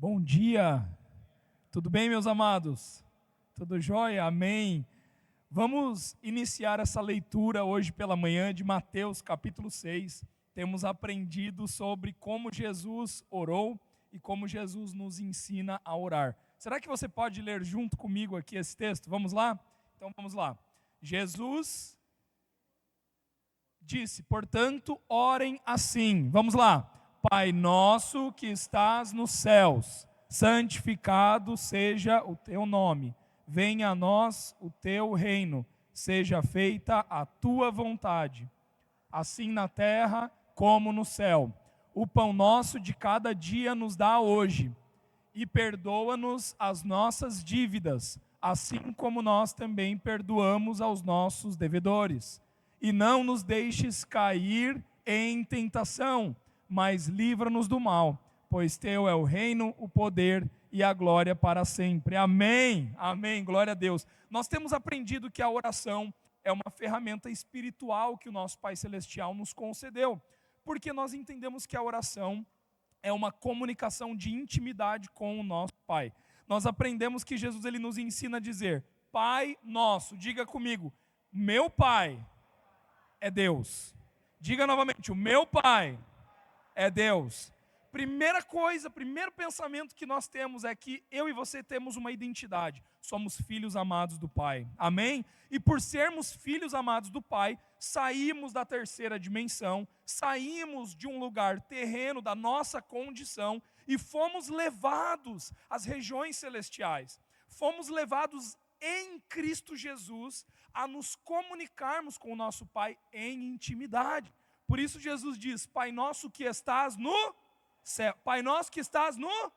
Bom dia, tudo bem, meus amados? Tudo jóia? Amém. Vamos iniciar essa leitura hoje pela manhã de Mateus capítulo 6. Temos aprendido sobre como Jesus orou e como Jesus nos ensina a orar. Será que você pode ler junto comigo aqui esse texto? Vamos lá? Então vamos lá. Jesus disse, portanto, orem assim. Vamos lá. Pai nosso que estás nos céus, santificado seja o teu nome. Venha a nós o teu reino. Seja feita a tua vontade, assim na terra como no céu. O pão nosso de cada dia nos dá hoje. E perdoa-nos as nossas dívidas, assim como nós também perdoamos aos nossos devedores. E não nos deixes cair em tentação, mas livra-nos do mal, pois teu é o reino, o poder e a glória para sempre. Amém, amém, glória a Deus. Nós temos aprendido que a oração é uma ferramenta espiritual que o nosso Pai Celestial nos concedeu, porque nós entendemos que a oração é uma comunicação de intimidade com o nosso Pai. Nós aprendemos que Jesus ele nos ensina a dizer, Pai nosso, diga comigo, meu Pai é Deus. Diga novamente, o meu Pai é Deus. Primeira coisa, primeiro pensamento que nós temos é que eu e você temos uma identidade. Somos filhos amados do Pai. Amém? E por sermos filhos amados do Pai, saímos da terceira dimensão, saímos de um lugar terreno da nossa condição e fomos levados às regiões celestiais. Fomos levados em Cristo Jesus a nos comunicarmos com o nosso Pai em intimidade. Por isso Jesus diz, Pai nosso que estás no céu. Pai nosso que estás no...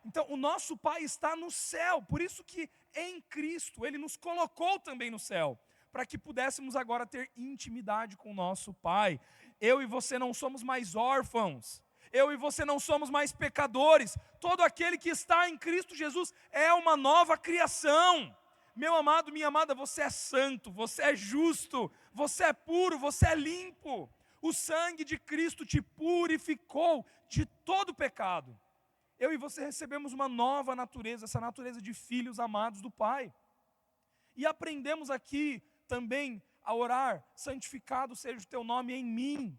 Então o nosso Pai está no céu. Por isso que em Cristo Ele nos colocou também no céu. Para que pudéssemos agora ter intimidade com o nosso Pai. Eu e você não somos mais órfãos. Eu e você não somos mais pecadores. Todo aquele que está em Cristo Jesus é uma nova criação. Meu amado, minha amada, você é santo, você é justo, você é puro, você é limpo. O sangue de Cristo te purificou de todo pecado. Eu e você recebemos uma nova natureza, essa natureza de filhos amados do Pai. E aprendemos aqui também a orar, santificado seja o teu nome em mim,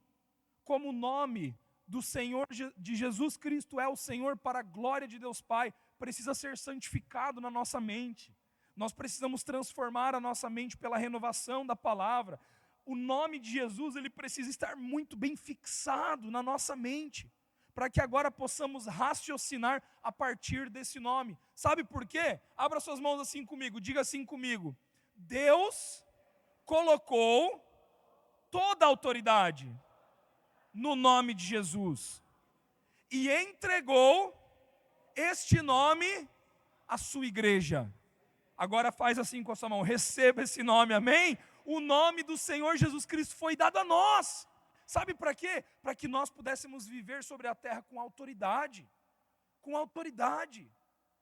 como o nome do Senhor de Jesus Cristo é o Senhor para a glória de Deus Pai, precisa ser santificado na nossa mente. Nós precisamos transformar a nossa mente pela renovação da palavra. O nome de Jesus, ele precisa estar muito bem fixado na nossa mente, para que agora possamos raciocinar a partir desse nome. Sabe por quê? Abra suas mãos assim comigo, diga assim comigo. Deus colocou toda a autoridade no nome de Jesus e entregou este nome à sua igreja. Agora faz assim com a sua mão, receba esse nome, amém? O nome do Senhor Jesus Cristo foi dado a nós. Sabe para quê? Para que nós pudéssemos viver sobre a terra com autoridade. Com autoridade.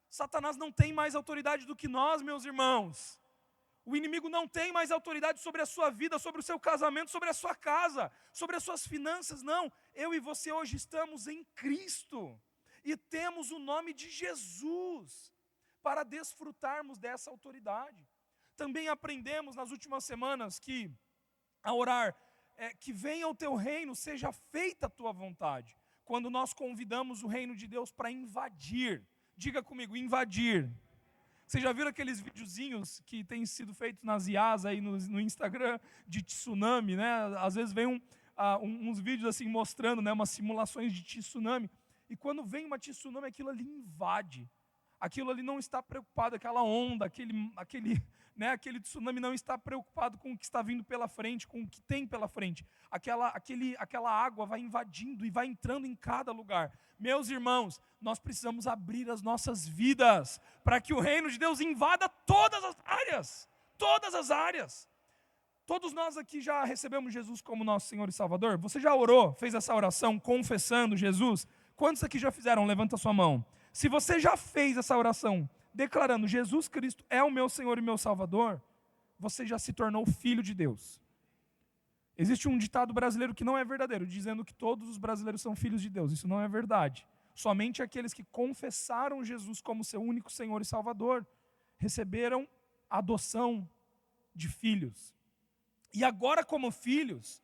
Satanás não tem mais autoridade do que nós, meus irmãos. O inimigo não tem mais autoridade sobre a sua vida, sobre o seu casamento, sobre a sua casa, sobre as suas finanças, não. Eu e você hoje estamos em Cristo. E temos o nome de Jesus para desfrutarmos dessa autoridade. Também aprendemos nas últimas semanas que a orar, que venha o teu reino, seja feita a tua vontade. Quando nós convidamos o reino de Deus para invadir, diga comigo, invadir. Vocês já viram aqueles videozinhos que têm sido feitos nas IAs aí no Instagram de tsunami, né? Às vezes vem uns vídeos assim mostrando, né, umas simulações de tsunami. E quando vem uma tsunami, aquilo ali invade. Aquilo ali não está preocupado, aquela onda, aquele tsunami não está preocupado com o que está vindo pela frente, com o que tem pela frente. Aquela água vai invadindo e vai entrando em cada lugar. Meus irmãos, nós precisamos abrir as nossas vidas para que o reino de Deus invada todas as áreas. Todas as áreas. Todos nós aqui já recebemos Jesus como nosso Senhor e Salvador? Você já orou, fez essa oração confessando Jesus? Quantos aqui já fizeram? Levanta a sua mão. Se você já fez essa oração, declarando Jesus Cristo é o meu Senhor e meu Salvador, você já se tornou filho de Deus. Existe um ditado brasileiro que não é verdadeiro, dizendo que todos os brasileiros são filhos de Deus. Isso não é verdade. Somente aqueles que confessaram Jesus como seu único Senhor e Salvador receberam a adoção de filhos. E agora, como filhos,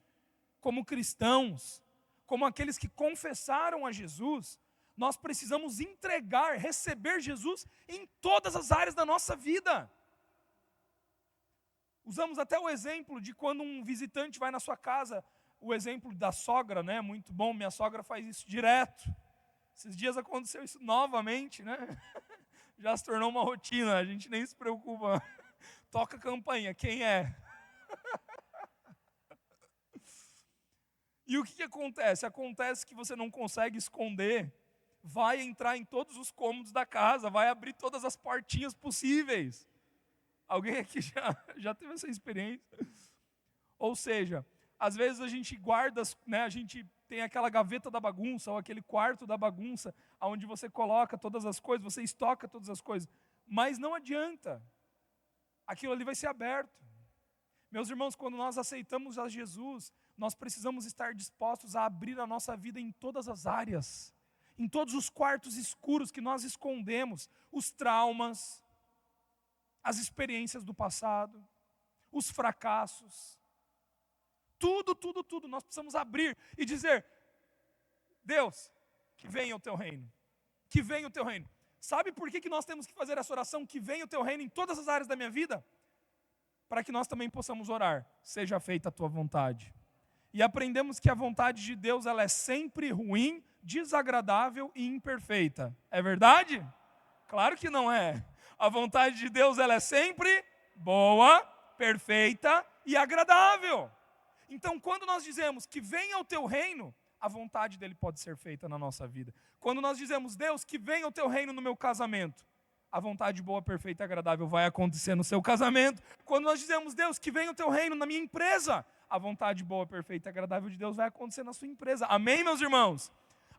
como cristãos, como aqueles que confessaram a Jesus, nós precisamos entregar, receber Jesus em todas as áreas da nossa vida. Usamos até o exemplo de quando um visitante vai na sua casa, o exemplo da sogra, né? Muito bom, minha sogra faz isso direto. Esses dias aconteceu isso novamente, né? Já se tornou uma rotina, a gente nem se preocupa. Toca a campainha, quem é? E o que acontece? Acontece que você não consegue esconder, vai entrar em todos os cômodos da casa, vai abrir todas as portinhas possíveis. Alguém aqui já teve essa experiência? Ou seja, às vezes a gente guarda, né, a gente tem aquela gaveta da bagunça, ou aquele quarto da bagunça, onde você coloca todas as coisas, você estoca todas as coisas, mas não adianta, aquilo ali vai ser aberto. Meus irmãos, quando nós aceitamos a Jesus, nós precisamos estar dispostos a abrir a nossa vida em todas as áreas, em todos os quartos escuros que nós escondemos, os traumas, as experiências do passado, os fracassos, tudo, nós precisamos abrir e dizer: Deus, que venha o teu reino, que venha o teu reino. Sabe por que nós temos que fazer essa oração, que venha o teu reino em todas as áreas da minha vida? Para que nós também possamos orar: seja feita a tua vontade. E aprendemos que a vontade de Deus, ela é sempre ruim, desagradável e imperfeita. É verdade? Claro que não é. A vontade de Deus, ela é sempre boa, perfeita e agradável. Então, quando nós dizemos que venha o teu reino, a vontade dele pode ser feita na nossa vida. Quando nós dizemos: Deus, que venha o teu reino no meu casamento, a vontade boa, perfeita e agradável vai acontecer no seu casamento. Quando nós dizemos: Deus, que venha o teu reino na minha empresa, a vontade boa, perfeita e agradável de Deus vai acontecer na sua empresa. Amém, meus irmãos?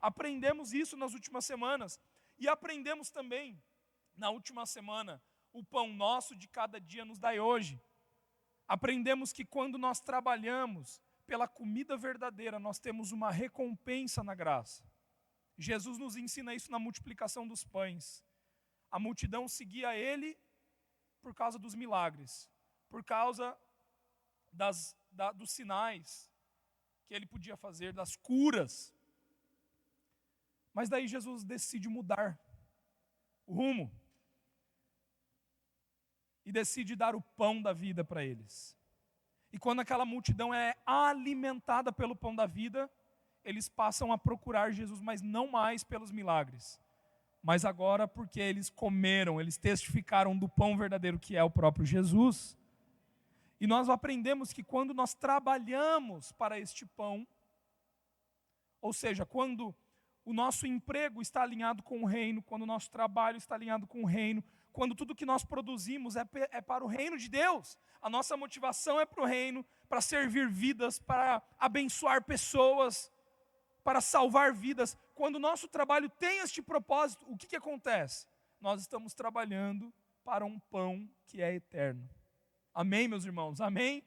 Aprendemos isso nas últimas semanas. E aprendemos também, na última semana, o pão nosso de cada dia nos dai hoje. Aprendemos que quando nós trabalhamos pela comida verdadeira, nós temos uma recompensa na graça. Jesus nos ensina isso na multiplicação dos pães. A multidão seguia ele por causa dos milagres, por causa dos sinais que ele podia fazer, das curas. Mas daí Jesus decide mudar o rumo e decide dar o pão da vida para eles. E quando aquela multidão é alimentada pelo pão da vida, eles passam a procurar Jesus, mas não mais pelos milagres, mas agora porque eles comeram, eles testificaram do pão verdadeiro que é o próprio Jesus. E nós aprendemos que quando nós trabalhamos para este pão, ou seja, quando o nosso emprego está alinhado com o reino, quando o nosso trabalho está alinhado com o reino, quando tudo que nós produzimos é para o reino de Deus, a nossa motivação é para o reino, para servir vidas, para abençoar pessoas, para salvar vidas. Quando o nosso trabalho tem este propósito, o que acontece? Nós estamos trabalhando para um pão que é eterno. Amém, meus irmãos? Amém?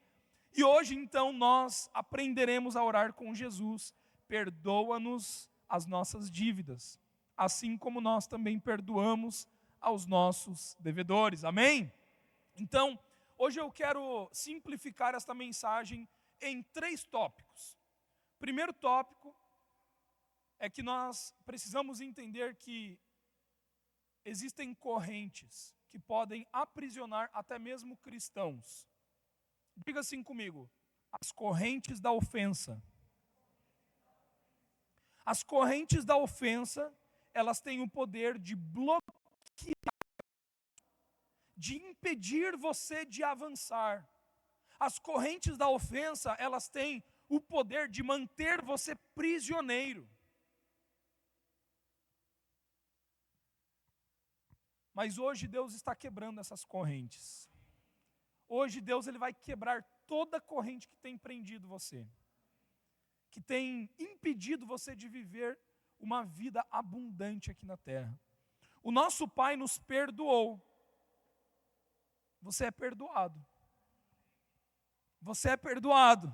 E hoje, então, nós aprenderemos a orar com Jesus: perdoa-nos as nossas dívidas, assim como nós também perdoamos aos nossos devedores. Amém? Então, hoje eu quero simplificar esta mensagem em 3 tópicos. Primeiro tópico é que nós precisamos entender que existem correntes que podem aprisionar até mesmo cristãos. Diga assim comigo: as correntes da ofensa. As correntes da ofensa, elas têm o poder de bloquear, de impedir você de avançar. As correntes da ofensa, elas têm o poder de manter você prisioneiro. Mas hoje Deus está quebrando essas correntes. Hoje Deus ele vai quebrar toda corrente que tem prendido você, que tem impedido você de viver uma vida abundante aqui na terra. O nosso Pai nos perdoou. Você é perdoado. Você é perdoado.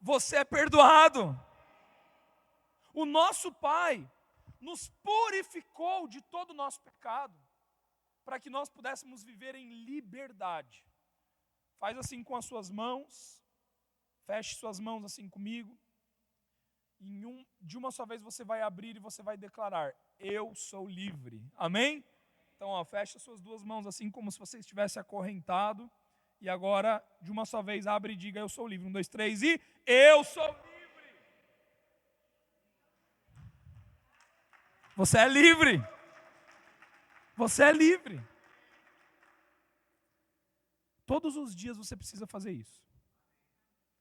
Você é perdoado. O nosso Pai nos purificou de todo o nosso pecado, para que nós pudéssemos viver em liberdade. Faz assim com as suas mãos, feche suas mãos assim comigo. De uma só vez você vai abrir e você vai declarar: eu sou livre. Amém? Então, feche as suas duas mãos assim como se você estivesse acorrentado. E agora, de uma só vez, abre e diga: eu sou livre. 1, 2, 3 e eu sou livre. Você é livre. Você é livre. Todos os dias você precisa fazer isso.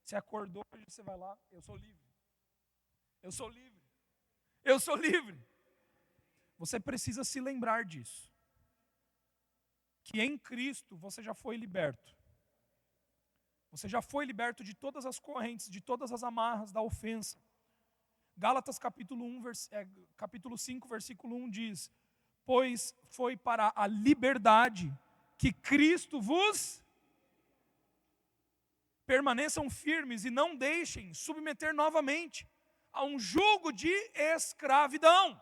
Você acordou, hoje você vai lá: eu sou livre. Eu sou livre. Eu sou livre. Você precisa se lembrar disso. Que em Cristo você já foi liberto. Você já foi liberto de todas as correntes, de todas as amarras da ofensa. Gálatas capítulo 5, versículo 1 diz: pois foi para a liberdade que Cristo vos... Permaneçam firmes e não deixem submeter novamente a um jugo de escravidão.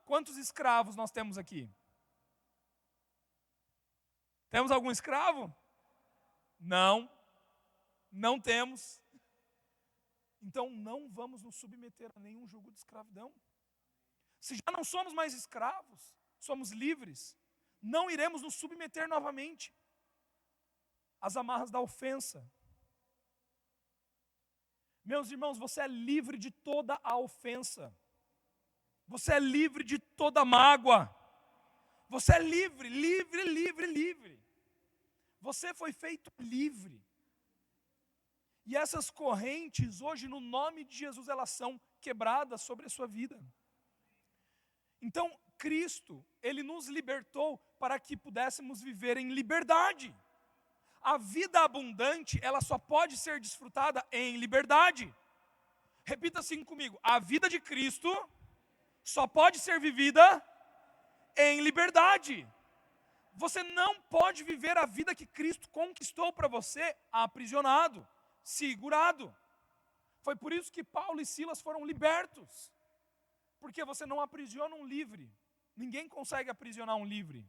Quantos escravos nós temos aqui? Temos algum escravo? Não. Não temos. Então não vamos nos submeter a nenhum jugo de escravidão. Se já não somos mais escravos, somos livres, não iremos nos submeter novamente às amarras da ofensa. Meus irmãos, você é livre de toda a ofensa. Você é livre de toda mágoa. Você é livre, livre, livre, livre. Você foi feito livre. E essas correntes, hoje, no nome de Jesus, elas são quebradas sobre a sua vida. Então, Cristo, Ele nos libertou para que pudéssemos viver em liberdade. A vida abundante, ela só pode ser desfrutada em liberdade. Repita assim comigo: a vida de Cristo só pode ser vivida em liberdade. Você não pode viver a vida que Cristo conquistou para você aprisionado, segurado. Foi por isso que Paulo e Silas foram libertos. Porque você não aprisiona um livre. Ninguém consegue aprisionar um livre.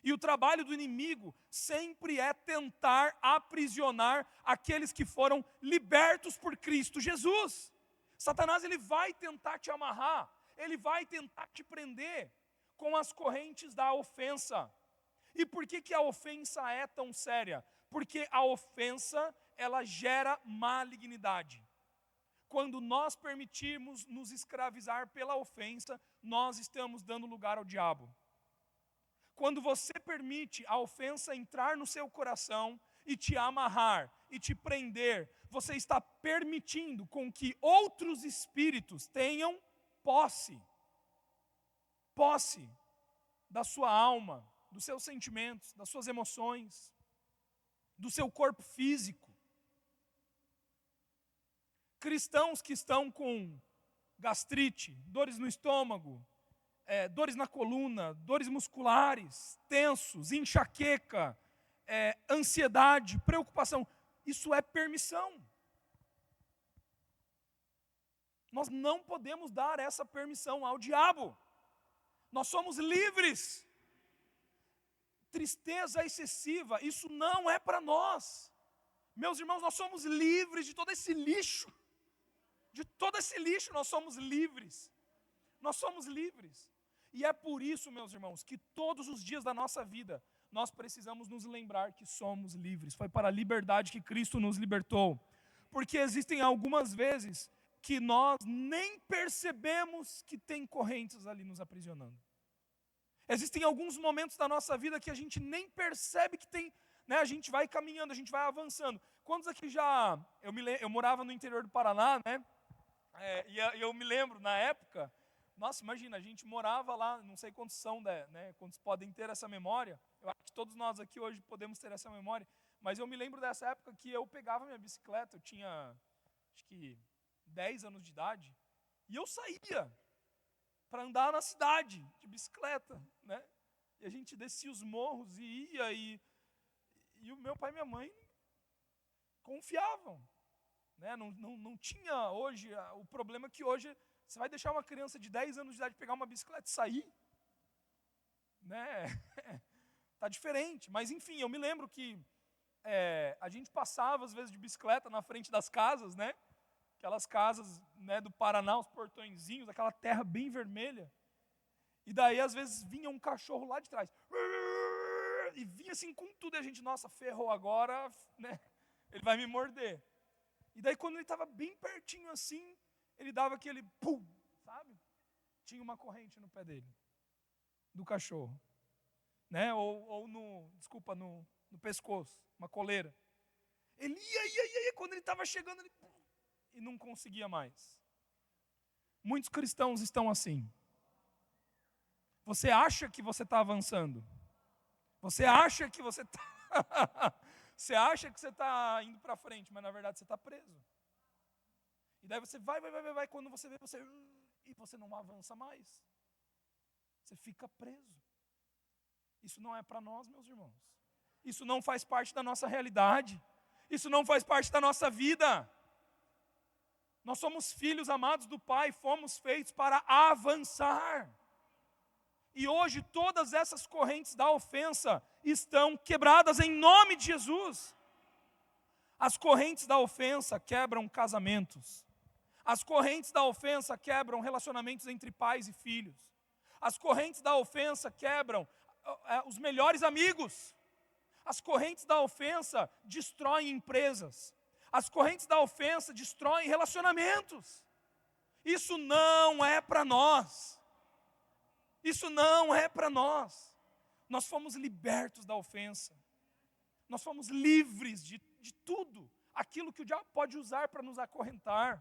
E o trabalho do inimigo sempre é tentar aprisionar aqueles que foram libertos por Cristo Jesus. Satanás, ele vai tentar te amarrar, ele vai tentar te prender com as correntes da ofensa. E por que a ofensa é tão séria? Porque a ofensa, ela gera malignidade. Quando nós permitirmos nos escravizar pela ofensa, nós estamos dando lugar ao diabo. Quando você permite a ofensa entrar no seu coração e te amarrar e te prender, você está permitindo com que outros espíritos tenham posse da sua alma, dos seus sentimentos, das suas emoções, do seu corpo físico. Cristãos que estão com gastrite, dores no estômago, dores na coluna, dores musculares, tensos, enxaqueca, ansiedade, preocupação, isso é permissão. Nós não podemos dar essa permissão ao diabo. Nós somos livres. Tristeza excessiva, isso não é para nós. Meus irmãos, nós somos livres de todo esse lixo. De todo esse lixo nós somos livres. Nós somos livres. E é por isso, meus irmãos, que todos os dias da nossa vida, nós precisamos nos lembrar que somos livres. Foi para a liberdade que Cristo nos libertou. Porque existem algumas vezes que nós nem percebemos que tem correntes ali nos aprisionando. Existem alguns momentos da nossa vida que a gente nem percebe que tem, né? A gente vai caminhando, a gente vai avançando. Quantos aqui já... Eu morava no interior do Paraná, né? E eu me lembro, na época... Nossa, imagina, a gente morava lá, não sei quantos são, né, quantos podem ter essa memória. Eu acho que todos nós aqui hoje podemos ter essa memória. Mas eu me lembro dessa época que eu pegava minha bicicleta, eu tinha, acho que 10 anos de idade, e eu saía para andar na cidade de bicicleta, né? E a gente descia os morros e ia, e o meu pai e minha mãe confiavam, né? Não tinha hoje o problema que hoje Você vai deixar uma criança de 10 anos de idade pegar uma bicicleta e sair? Né? Tá diferente. Mas enfim, eu me lembro que a gente passava às vezes de bicicleta na frente das casas, né? Aquelas casas, né, do Paraná, os portõezinhos, aquela terra bem vermelha. E daí às vezes vinha um cachorro lá de trás. E vinha assim com tudo, e a gente, nossa, ferrou agora, né? Ele vai me morder. E daí quando ele estava bem pertinho assim, ele dava aquele pum, sabe? Tinha uma corrente no pé dele, do cachorro, né? Ou no pescoço, uma coleira. Ele ia, quando ele estava chegando, ele pum, e não conseguia mais. Muitos cristãos estão assim. Você acha que você está avançando? Você acha que você está você acha que você está indo para frente, mas na verdade você está preso. E daí você vai, quando você vê, e você não avança mais. Você fica preso. Isso não é para nós, meus irmãos. Isso não faz parte da nossa realidade. Isso não faz parte da nossa vida. Nós somos filhos amados do Pai, fomos feitos para avançar. E hoje todas essas correntes da ofensa estão quebradas em nome de Jesus. As correntes da ofensa quebram casamentos. As correntes da ofensa quebram relacionamentos entre pais e filhos. As correntes da ofensa quebram os melhores amigos. As correntes da ofensa destroem empresas. As correntes da ofensa destroem relacionamentos. Isso não é para nós. Isso não é para nós. Nós fomos libertos da ofensa. Nós fomos livres de tudo aquilo que o diabo pode usar para nos acorrentar.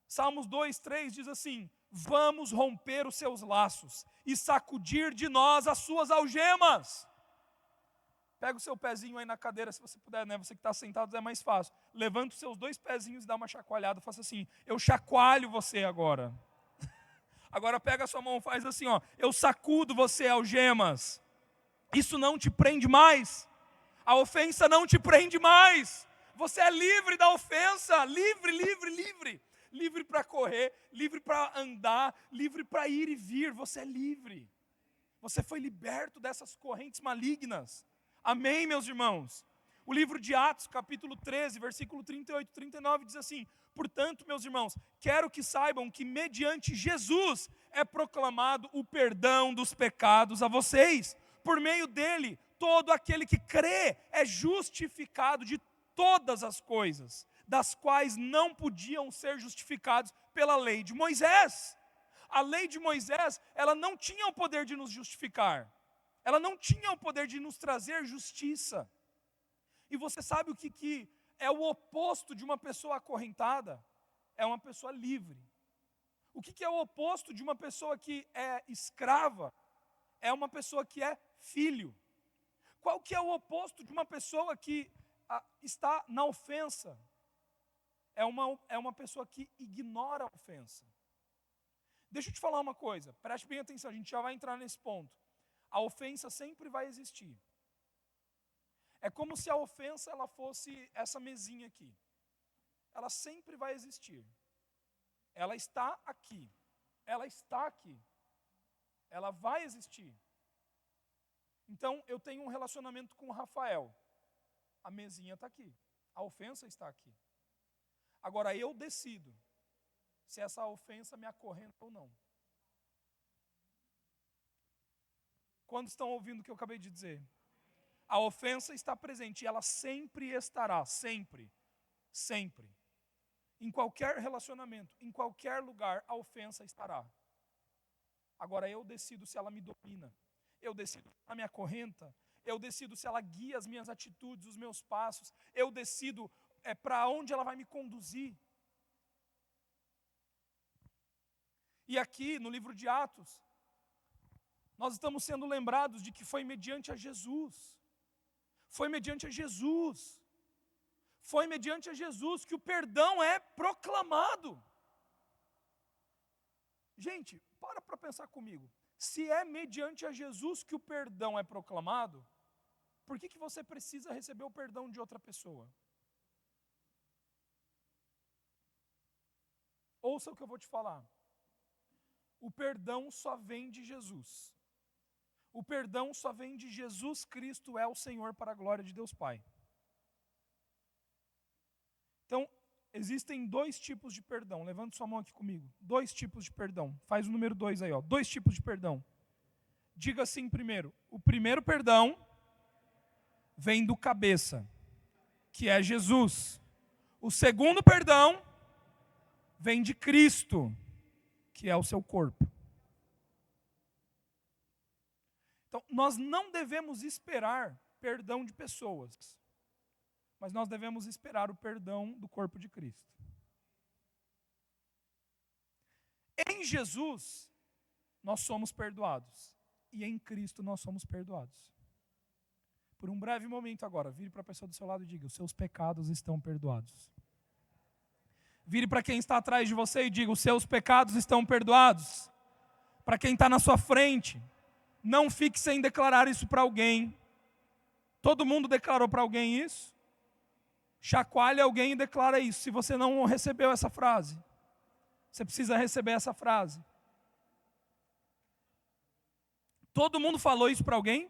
Salmos 2:3 diz assim: vamos romper os seus laços e sacudir de nós as suas algemas. Pega o seu pezinho aí na cadeira, se você puder, né? Você que está sentado é mais fácil. Levanta os seus 2 pezinhos e dá uma chacoalhada. Faça assim: eu chacoalho você agora. Agora pega a sua mão e faz assim, ó: eu sacudo você, algemas. Isso não te prende mais. A ofensa não te prende mais. Você é livre da ofensa. Livre, livre, livre. Livre para correr, livre para andar, livre para ir e vir. Você é livre. Você foi liberto dessas correntes malignas. Amém, meus irmãos? O livro de Atos, capítulo 13, versículo 38 e 39 diz assim: portanto, meus irmãos, quero que saibam que mediante Jesus é proclamado o perdão dos pecados a vocês. Por meio dele, todo aquele que crê é justificado de todas as coisas, das quais não podiam ser justificados pela lei de Moisés. A lei de Moisés, ela não tinha o poder de nos justificar. Ela não tinha o poder de nos trazer justiça. E você sabe o que é o oposto de uma pessoa acorrentada? É uma pessoa livre. O que é o oposto de uma pessoa que é escrava? É uma pessoa que é filho. Qual que é o oposto de uma pessoa que está na ofensa? É uma pessoa que ignora a ofensa. Deixa eu te falar uma coisa, preste bem atenção, a gente já vai entrar nesse ponto. A ofensa sempre vai existir. É como se a ofensa ela fosse essa mesinha aqui. Ela sempre vai existir. Ela está aqui. Ela está aqui. Ela vai existir. Então, eu tenho um relacionamento com o Rafael. A mesinha está aqui. A ofensa está aqui. Agora, eu decido se essa ofensa me acorrenta ou não. Quando estão ouvindo o que eu acabei de dizer? A ofensa está presente e ela sempre estará, sempre, sempre. Em qualquer relacionamento, em qualquer lugar, a ofensa estará. Agora eu decido se ela me domina, eu decido se ela me acorrenta, eu decido se ela guia as minhas atitudes, os meus passos, eu decido para onde ela vai me conduzir. E aqui no livro de Atos, nós estamos sendo lembrados de que foi mediante a Jesus. Foi mediante a Jesus. Foi mediante a Jesus que o perdão é proclamado. Gente, para pensar comigo. Se é mediante a Jesus que o perdão é proclamado, por que você precisa receber o perdão de outra pessoa? ouça o que eu vou te falar. O perdão só vem de Jesus. O perdão só vem de Jesus Cristo, é o Senhor, para a glória de Deus Pai. Então, existem 2 tipos de perdão. Levante sua mão aqui comigo. 2 tipos de perdão. Faz o número 2 aí, ó. 2 tipos de perdão. Diga assim primeiro. O primeiro perdão vem do cabeça, que é Jesus. O segundo perdão vem de Cristo, que é o seu corpo. Então, nós não devemos esperar perdão de pessoas, mas nós devemos esperar o perdão do corpo de Cristo. Em Jesus, nós somos perdoados. E em Cristo nós somos perdoados. Por um breve momento agora, vire para a pessoa do seu lado e diga: os seus pecados estão perdoados. Vire para quem está atrás de você e diga: os seus pecados estão perdoados. Para quem está na sua frente, não fique sem declarar isso para alguém. Todo mundo declarou para alguém isso? Chacoalhe alguém e declara isso. Se você não recebeu essa frase, você precisa receber essa frase. Todo mundo falou isso para alguém?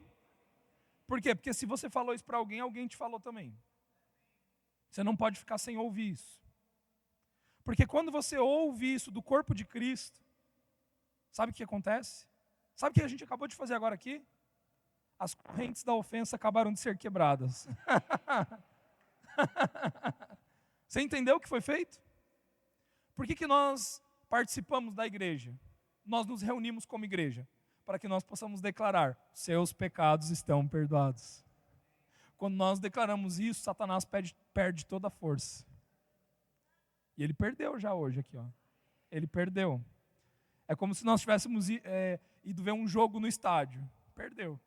Por quê? Porque se você falou isso para alguém, alguém te falou também. Você não pode ficar sem ouvir isso. Porque quando você ouve isso do corpo de Cristo, sabe o que acontece? Sabe o que a gente acabou de fazer agora aqui? As correntes da ofensa acabaram de ser quebradas. Você entendeu o que foi feito? Por que nós participamos da igreja? Nós nos reunimos como igreja para que nós possamos declarar: seus pecados estão perdoados. Quando nós declaramos isso, Satanás perde toda a força. E ele perdeu já hoje aqui, ó. Ele perdeu. É como se nós tivéssemos ido ver um jogo no estádio. Perdeu.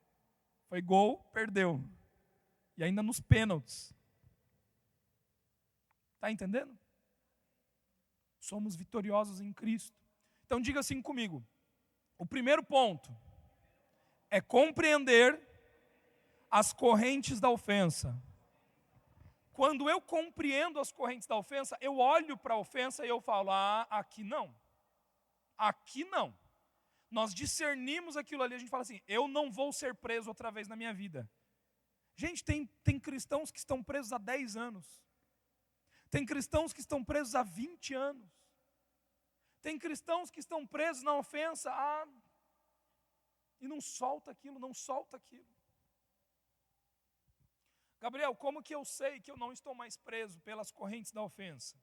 Foi gol, perdeu. E ainda nos pênaltis. Está entendendo? Somos vitoriosos em Cristo. Então diga assim comigo. O primeiro ponto é compreender as correntes da ofensa. Quando eu compreendo as correntes da ofensa, eu olho para a ofensa e eu falo: aqui não. Aqui não. Nós discernimos aquilo ali, a gente fala assim: eu não vou ser preso outra vez na minha vida. Gente, tem cristãos que estão presos há 10 anos. Tem cristãos que estão presos há 20 anos. Tem cristãos que estão presos na ofensa e não solta aquilo, não solta aquilo. Gabriel, como que eu sei que eu não estou mais preso pelas correntes da ofensa?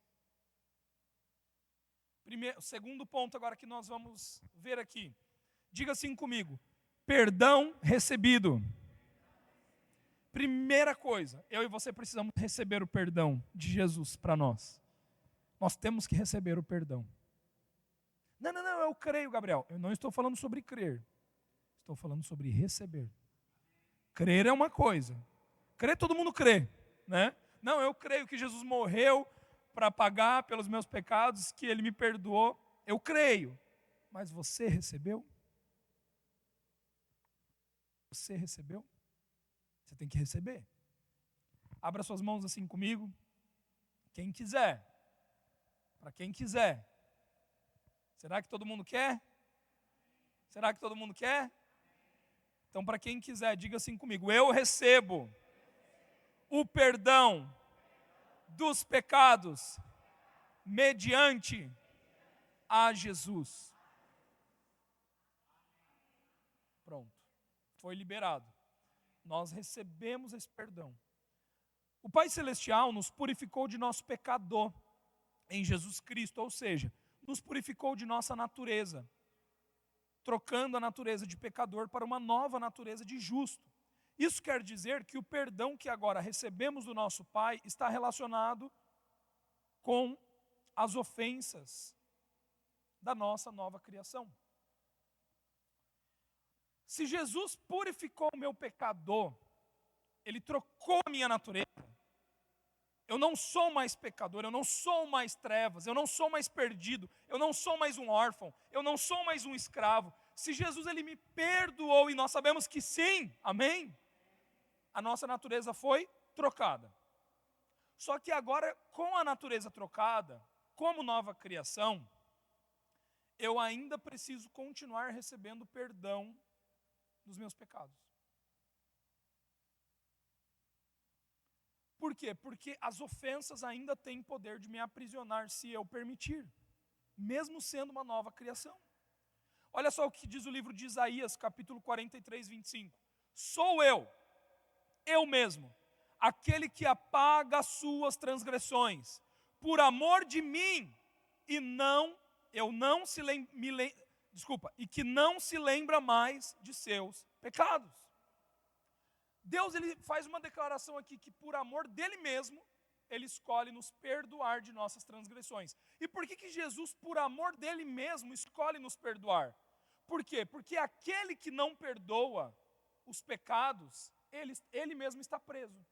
Segundo ponto agora que nós vamos ver aqui. Diga assim comigo: perdão recebido. Primeira coisa, eu e você precisamos receber o perdão de Jesus para nós. Nós temos que receber o perdão. Não, eu creio, Gabriel. Eu não estou falando sobre crer. Estou falando sobre receber. Crer é uma coisa. Crer, todo mundo crê, né? Não, eu creio que Jesus morreu para pagar pelos meus pecados, que Ele me perdoou. Eu creio. Mas você recebeu? Você recebeu? Você tem que receber. Abra suas mãos assim comigo. Quem quiser. Para quem quiser. Será que todo mundo quer? Será que todo mundo quer? Então, para quem quiser, diga assim comigo: eu recebo o perdão dos pecados mediante a Jesus. Pronto. Foi liberado. Nós recebemos esse perdão. O Pai Celestial nos purificou de nosso pecado em Jesus Cristo, ou seja, nos purificou de nossa natureza, trocando a natureza de pecador para uma nova natureza de justo. Isso quer dizer que o perdão que agora recebemos do nosso Pai está relacionado com as ofensas da nossa nova criação. Se Jesus purificou o meu pecador, Ele trocou a minha natureza, eu não sou mais pecador, eu não sou mais trevas, eu não sou mais perdido, eu não sou mais um órfão, eu não sou mais um escravo. Se Jesus Ele me perdoou, e nós sabemos que sim, amém? A nossa natureza foi trocada. Só que agora, com a natureza trocada, como nova criação, eu ainda preciso continuar recebendo perdão dos meus pecados. Por quê? Porque as ofensas ainda têm poder de me aprisionar se eu permitir, mesmo sendo uma nova criação. Olha só o que diz o livro de Isaías, capítulo 43, 25. Sou eu mesmo, aquele que apaga as suas transgressões, por amor de mim, e que não se lembra mais de seus pecados. Deus, ele faz uma declaração aqui que por amor dele mesmo, ele escolhe nos perdoar de nossas transgressões. E por que Jesus, por amor dele mesmo, escolhe nos perdoar? Por quê? Porque aquele que não perdoa os pecados, ele mesmo está preso.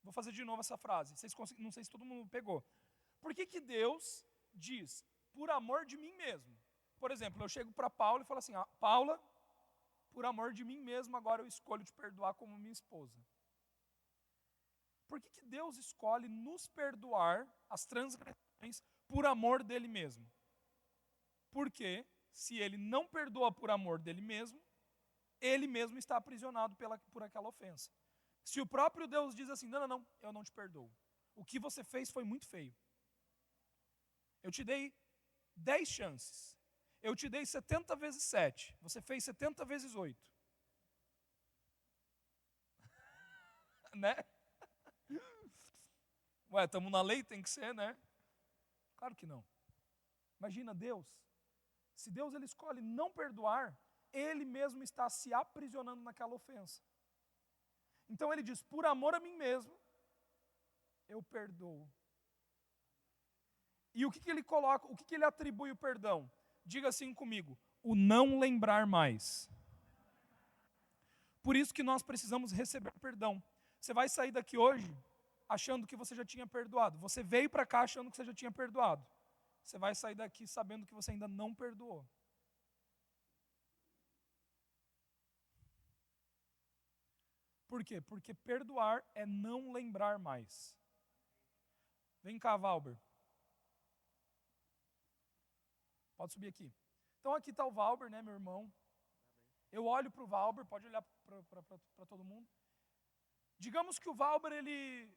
Vou fazer de novo essa frase, não sei se todo mundo pegou. Por que Deus diz, por amor de mim mesmo? Por exemplo, eu chego para Paula e falo assim, Paula, por amor de mim mesmo, agora eu escolho te perdoar como minha esposa. Por que Deus escolhe nos perdoar as transgressões por amor dele mesmo? Porque se ele não perdoa por amor dele mesmo, ele mesmo está aprisionado por aquela ofensa. Se o próprio Deus diz assim, não, eu não te perdoo. O que você fez foi muito feio. Eu te dei 10 chances. Eu te dei 70 vezes 7. Você fez 70 vezes 8. Né? Ué, estamos na lei, tem que ser, né? Claro que não. Imagina Deus. Se Deus ele escolhe não perdoar, ele mesmo está se aprisionando naquela ofensa. Então ele diz, por amor a mim mesmo, eu perdoo. E o que ele coloca, o que ele atribui o perdão? Diga assim comigo, o não lembrar mais. Por isso que nós precisamos receber perdão. Você vai sair daqui hoje achando que você já tinha perdoado. Você veio para cá achando que você já tinha perdoado. Você vai sair daqui sabendo que você ainda não perdoou. Por quê? Porque perdoar é não lembrar mais. Vem cá, Valber. Pode subir aqui. Então aqui está o Valber, né, meu irmão. Eu olho para o Valber, pode olhar para todo mundo. Digamos que o Valber, ele,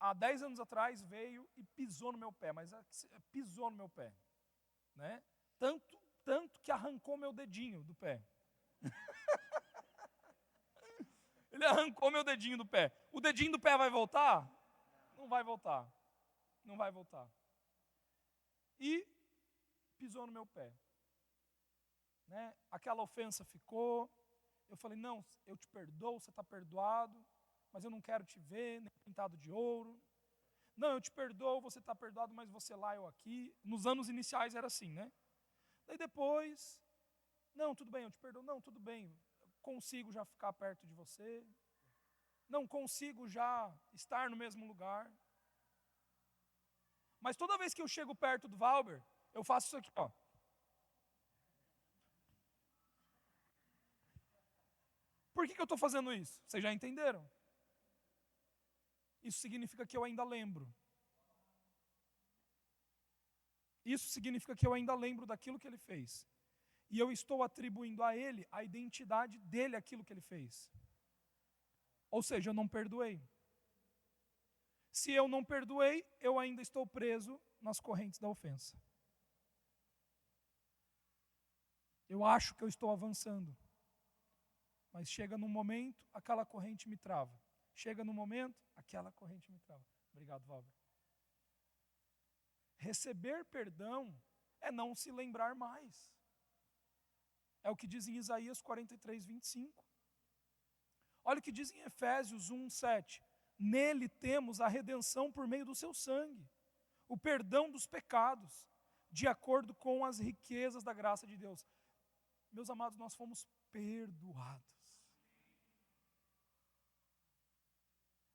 há 10 anos atrás, veio e pisou no meu pé, mas pisou no meu pé. Né? Tanto que arrancou meu dedinho do pé. Ele arrancou meu dedinho do pé. O dedinho do pé vai voltar? Não vai voltar. Não vai voltar. E pisou no meu pé. Né? Aquela ofensa ficou. Eu falei, não, eu te perdoo, você está perdoado, mas eu não quero te ver, nem pintado de ouro. Não, eu te perdoo, você está perdoado, mas você lá, eu aqui. Nos anos iniciais era assim, né? Daí depois, não, tudo bem, eu te perdoo. Não, tudo bem, consigo já ficar perto de você. Não consigo já estar no mesmo lugar. Mas toda vez que eu chego perto do Valber, eu faço isso aqui, ó. Por que eu estou fazendo isso? Vocês já entenderam? Isso significa que eu ainda lembro. Isso significa que eu ainda lembro daquilo que ele fez. E eu estou atribuindo a ele a identidade dele, aquilo que ele fez. Ou seja, eu não perdoei. Se eu não perdoei, eu ainda estou preso nas correntes da ofensa. Eu acho que eu estou avançando. Mas chega num momento, aquela corrente me trava. Chega num momento, aquela corrente me trava. Obrigado, Valber. Receber perdão é não se lembrar mais. É o que diz em Isaías 43, 25. Olha o que diz em Efésios 1, 7. Nele temos a redenção por meio do seu sangue, o perdão dos pecados, de acordo com as riquezas da graça de Deus. Meus amados, nós fomos perdoados.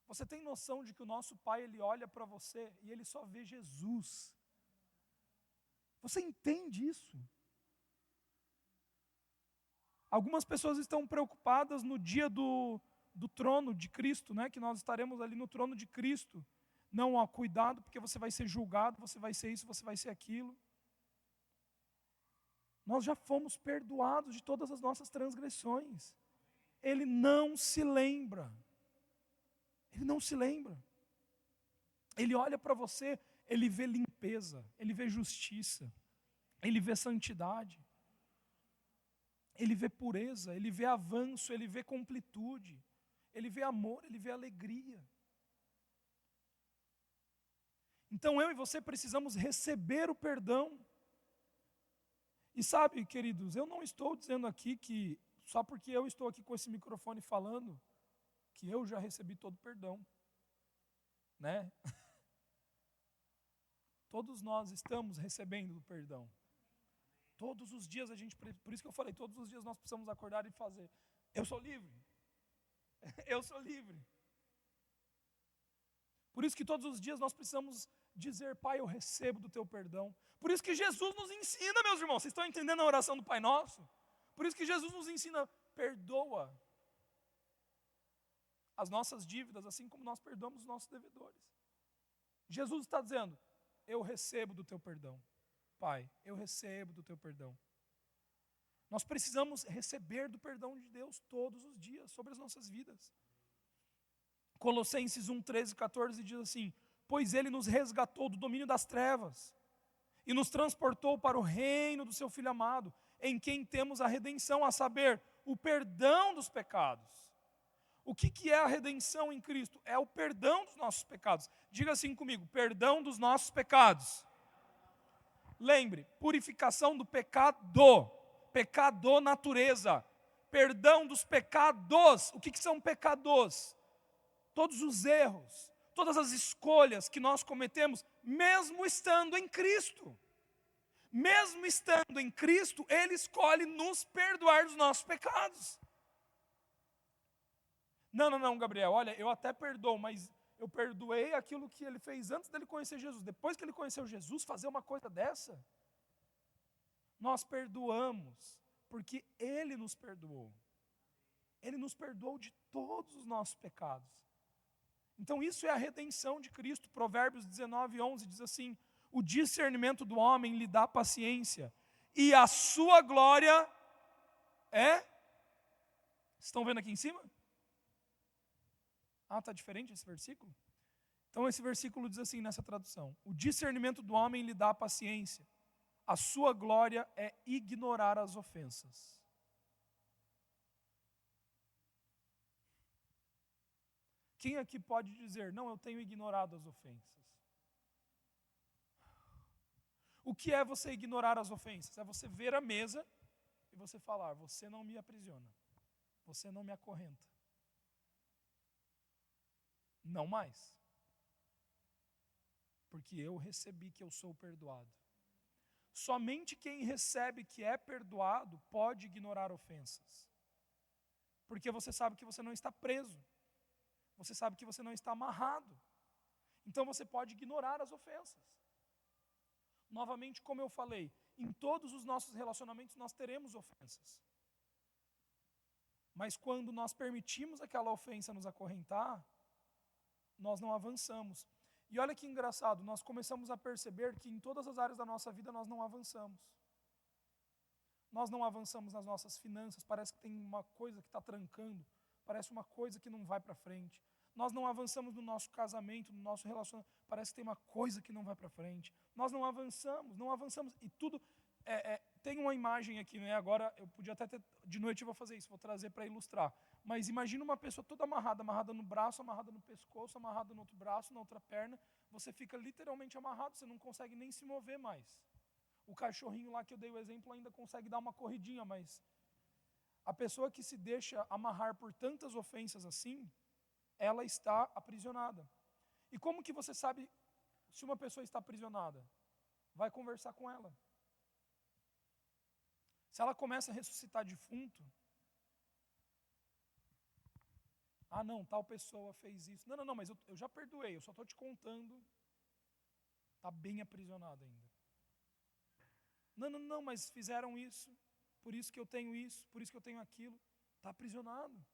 Você tem noção de que o nosso Pai, Ele olha para você e Ele só vê Jesus? Você entende isso? Algumas pessoas estão preocupadas no dia do trono de Cristo, né? Que nós estaremos ali no trono de Cristo, Não, ó, cuidado, porque você vai ser julgado, você vai ser isso, você vai ser aquilo. Nós já fomos perdoados de todas as nossas transgressões. Ele não se lembra. Ele não se lembra. Ele olha para você, ele vê limpeza, ele vê justiça, ele vê santidade, ele vê pureza, ele vê avanço, ele vê completude, ele vê amor, ele vê alegria. Então eu e você precisamos receber o perdão. E sabe, queridos, eu não estou dizendo aqui que, só porque eu estou aqui com esse microfone falando, que eu já recebi todo o perdão, né? Todos nós estamos recebendo o perdão. Todos os dias a gente, por isso que eu falei, todos os dias nós precisamos acordar e fazer. Eu sou livre. Eu sou livre. Por isso que todos os dias nós precisamos dizer, Pai, eu recebo do teu perdão. Por isso que Jesus nos ensina, meus irmãos, vocês estão entendendo a oração do Pai Nosso? Por isso que Jesus nos ensina, perdoa as nossas dívidas, assim como nós perdoamos os nossos devedores. Jesus está dizendo, eu recebo do teu perdão. Pai, eu recebo do teu perdão. Nós precisamos receber do perdão de Deus todos os dias sobre as nossas vidas. Colossenses 1, 13 e 14 diz assim, pois Ele nos resgatou do domínio das trevas e nos transportou para o reino do seu Filho amado, em quem temos a redenção, a saber, o perdão dos pecados. O que é a redenção em Cristo? É o perdão dos nossos pecados. Diga assim comigo, perdão dos nossos pecados. Lembre, purificação do pecado, pecado natureza, perdão dos pecados. O que são pecados? Todos os erros, todas as escolhas que nós cometemos, mesmo estando em Cristo. Mesmo estando em Cristo, Ele escolhe nos perdoar dos nossos pecados. Não, Gabriel, olha, eu até perdoo, mas eu perdoei aquilo que ele fez antes dele conhecer Jesus. Depois que ele conheceu Jesus, fazer uma coisa dessa? Nós perdoamos, porque Ele nos perdoou. Ele nos perdoou de todos os nossos pecados. Então isso é a redenção de Cristo. Provérbios 19, 11 diz assim, o discernimento do homem lhe dá paciência, e a sua glória é... Estão vendo aqui em cima? Ah, está diferente esse versículo? Então esse versículo diz assim nessa tradução, o discernimento do homem lhe dá paciência, a sua glória é ignorar as ofensas. Quem aqui pode dizer, não, eu tenho ignorado as ofensas? O que é você ignorar as ofensas? É você ver a mesa e você falar, você não me aprisiona, você não me acorrenta. Não mais. Porque eu recebi que eu sou perdoado. Somente quem recebe que é perdoado pode ignorar ofensas. Porque você sabe que você não está preso. Você sabe que você não está amarrado. Então você pode ignorar as ofensas. Novamente, como eu falei, em todos os nossos relacionamentos nós teremos ofensas. Mas quando nós permitimos aquela ofensa nos acorrentar, nós não avançamos. E olha que engraçado, nós começamos a perceber que em todas as áreas da nossa vida nós não avançamos. Nós não avançamos nas nossas finanças, parece que tem uma coisa que está trancando, parece uma coisa que não vai para frente. Nós não avançamos no nosso casamento, no nosso relacionamento, parece que tem uma coisa que não vai para frente. Nós não avançamos, e tudo... tem uma imagem aqui, né? Agora eu podia até ter, de noite eu vou fazer isso, vou trazer para ilustrar. Mas imagina uma pessoa toda amarrada no braço, amarrada no pescoço, amarrada no outro braço, na outra perna. Você fica literalmente amarrado, você não consegue nem se mover mais. O cachorrinho lá que eu dei o exemplo ainda consegue dar uma corridinha, mas a pessoa que se deixa amarrar por tantas ofensas assim, ela está aprisionada. E como que você sabe se uma pessoa está aprisionada? Vai conversar com ela. Se ela começa a ressuscitar defunto, ah não, tal pessoa fez isso. Não, mas eu já perdoei, eu só estou te contando. Está bem aprisionado ainda. Não, mas fizeram isso, por isso que eu tenho isso, por isso que eu tenho aquilo. Está aprisionado.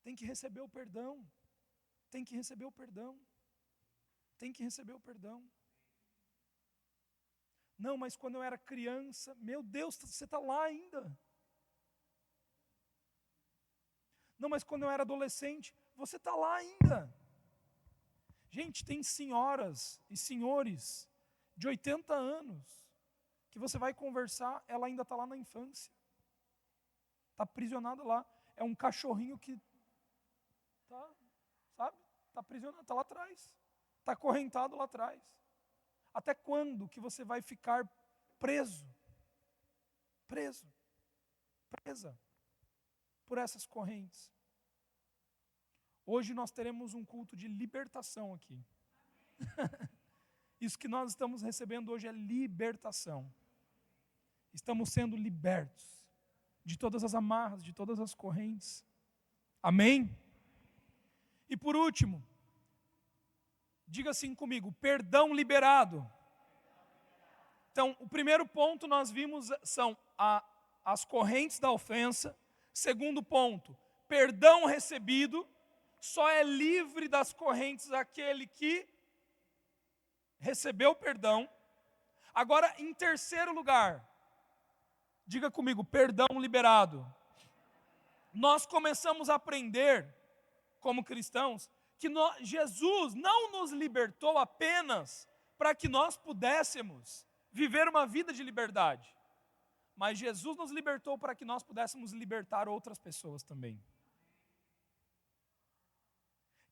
Tem que receber o perdão. Tem que receber o perdão. tem que receber o perdão. Não, mas quando eu era criança, meu Deus, você está lá ainda. Não, mas quando eu era adolescente, você está lá ainda. Gente, tem senhoras e senhores de 80 anos que você vai conversar, ela ainda está lá na infância. Está aprisionada lá. É um cachorrinho que está, sabe? Está aprisionado, está lá atrás. Está acorrentado lá atrás. Até quando que você vai ficar preso? Preso. Presa por essas correntes. Hoje nós teremos um culto de libertação aqui. Isso que nós estamos recebendo hoje é libertação. Estamos sendo libertos de todas as amarras, de todas as correntes. Amém? E por último, diga assim comigo, perdão liberado. Então, o primeiro ponto nós vimos são as correntes da ofensa. Segundo ponto, perdão recebido. Só é livre das correntes aquele que recebeu perdão. Agora, em terceiro lugar, diga comigo, perdão liberado. Nós começamos a aprender, como cristãos, que Jesus não nos libertou apenas para que nós pudéssemos viver uma vida de liberdade, mas Jesus nos libertou para que nós pudéssemos libertar outras pessoas também.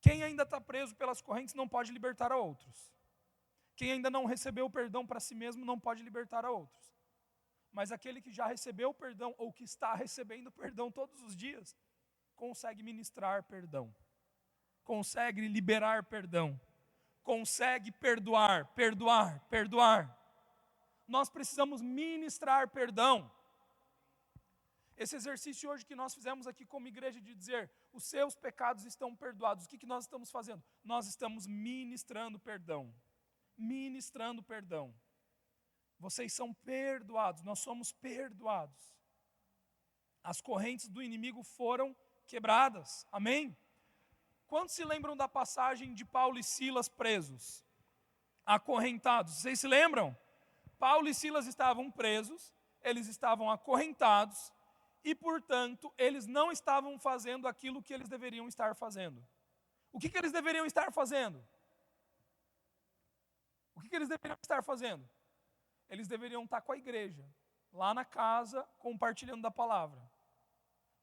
Quem ainda está preso pelas correntes não pode libertar a outros. Quem ainda não recebeu o perdão para si mesmo não pode libertar a outros. Mas aquele que já recebeu o perdão ou que está recebendo perdão todos os dias, consegue ministrar perdão. Consegue liberar perdão. Consegue perdoar. Nós precisamos ministrar perdão. Esse exercício hoje que nós fizemos aqui como igreja de dizer, os seus pecados estão perdoados. O que nós estamos fazendo? Nós estamos ministrando perdão. Ministrando perdão. Vocês são perdoados, nós somos perdoados. As correntes do inimigo foram quebradas. Amém? Quantos se lembram da passagem de Paulo e Silas presos? Acorrentados. Vocês se lembram? Paulo e Silas estavam presos, eles estavam acorrentados e, portanto, eles não estavam fazendo aquilo que eles deveriam estar fazendo. O que eles deveriam estar fazendo? O que eles deveriam estar fazendo? Eles deveriam estar com a igreja, lá na casa, compartilhando da palavra.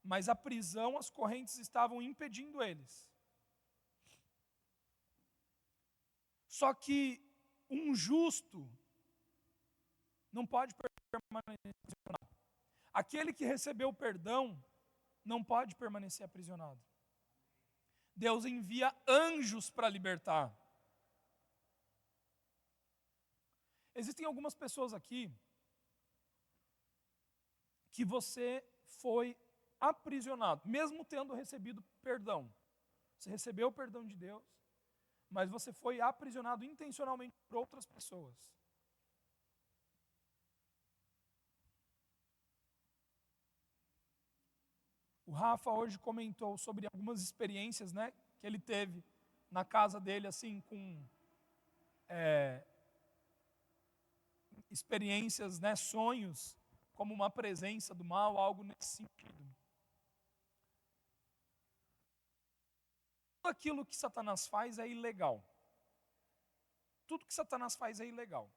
Mas a prisão, as correntes estavam impedindo eles. Só que um justo não pode permanecer aprisionado. Aquele que recebeu o perdão não pode permanecer aprisionado. Deus envia anjos para libertar. Existem algumas pessoas aqui que você foi aprisionado, mesmo tendo recebido perdão. Você recebeu o perdão de Deus, mas você foi aprisionado intencionalmente por outras pessoas. O Rafa hoje comentou sobre algumas experiências, né, que ele teve na casa dele, assim, com experiências, né, sonhos, como uma presença do mal, algo nesse sentido. Tudo aquilo que Satanás faz é ilegal. Tudo que Satanás faz é ilegal.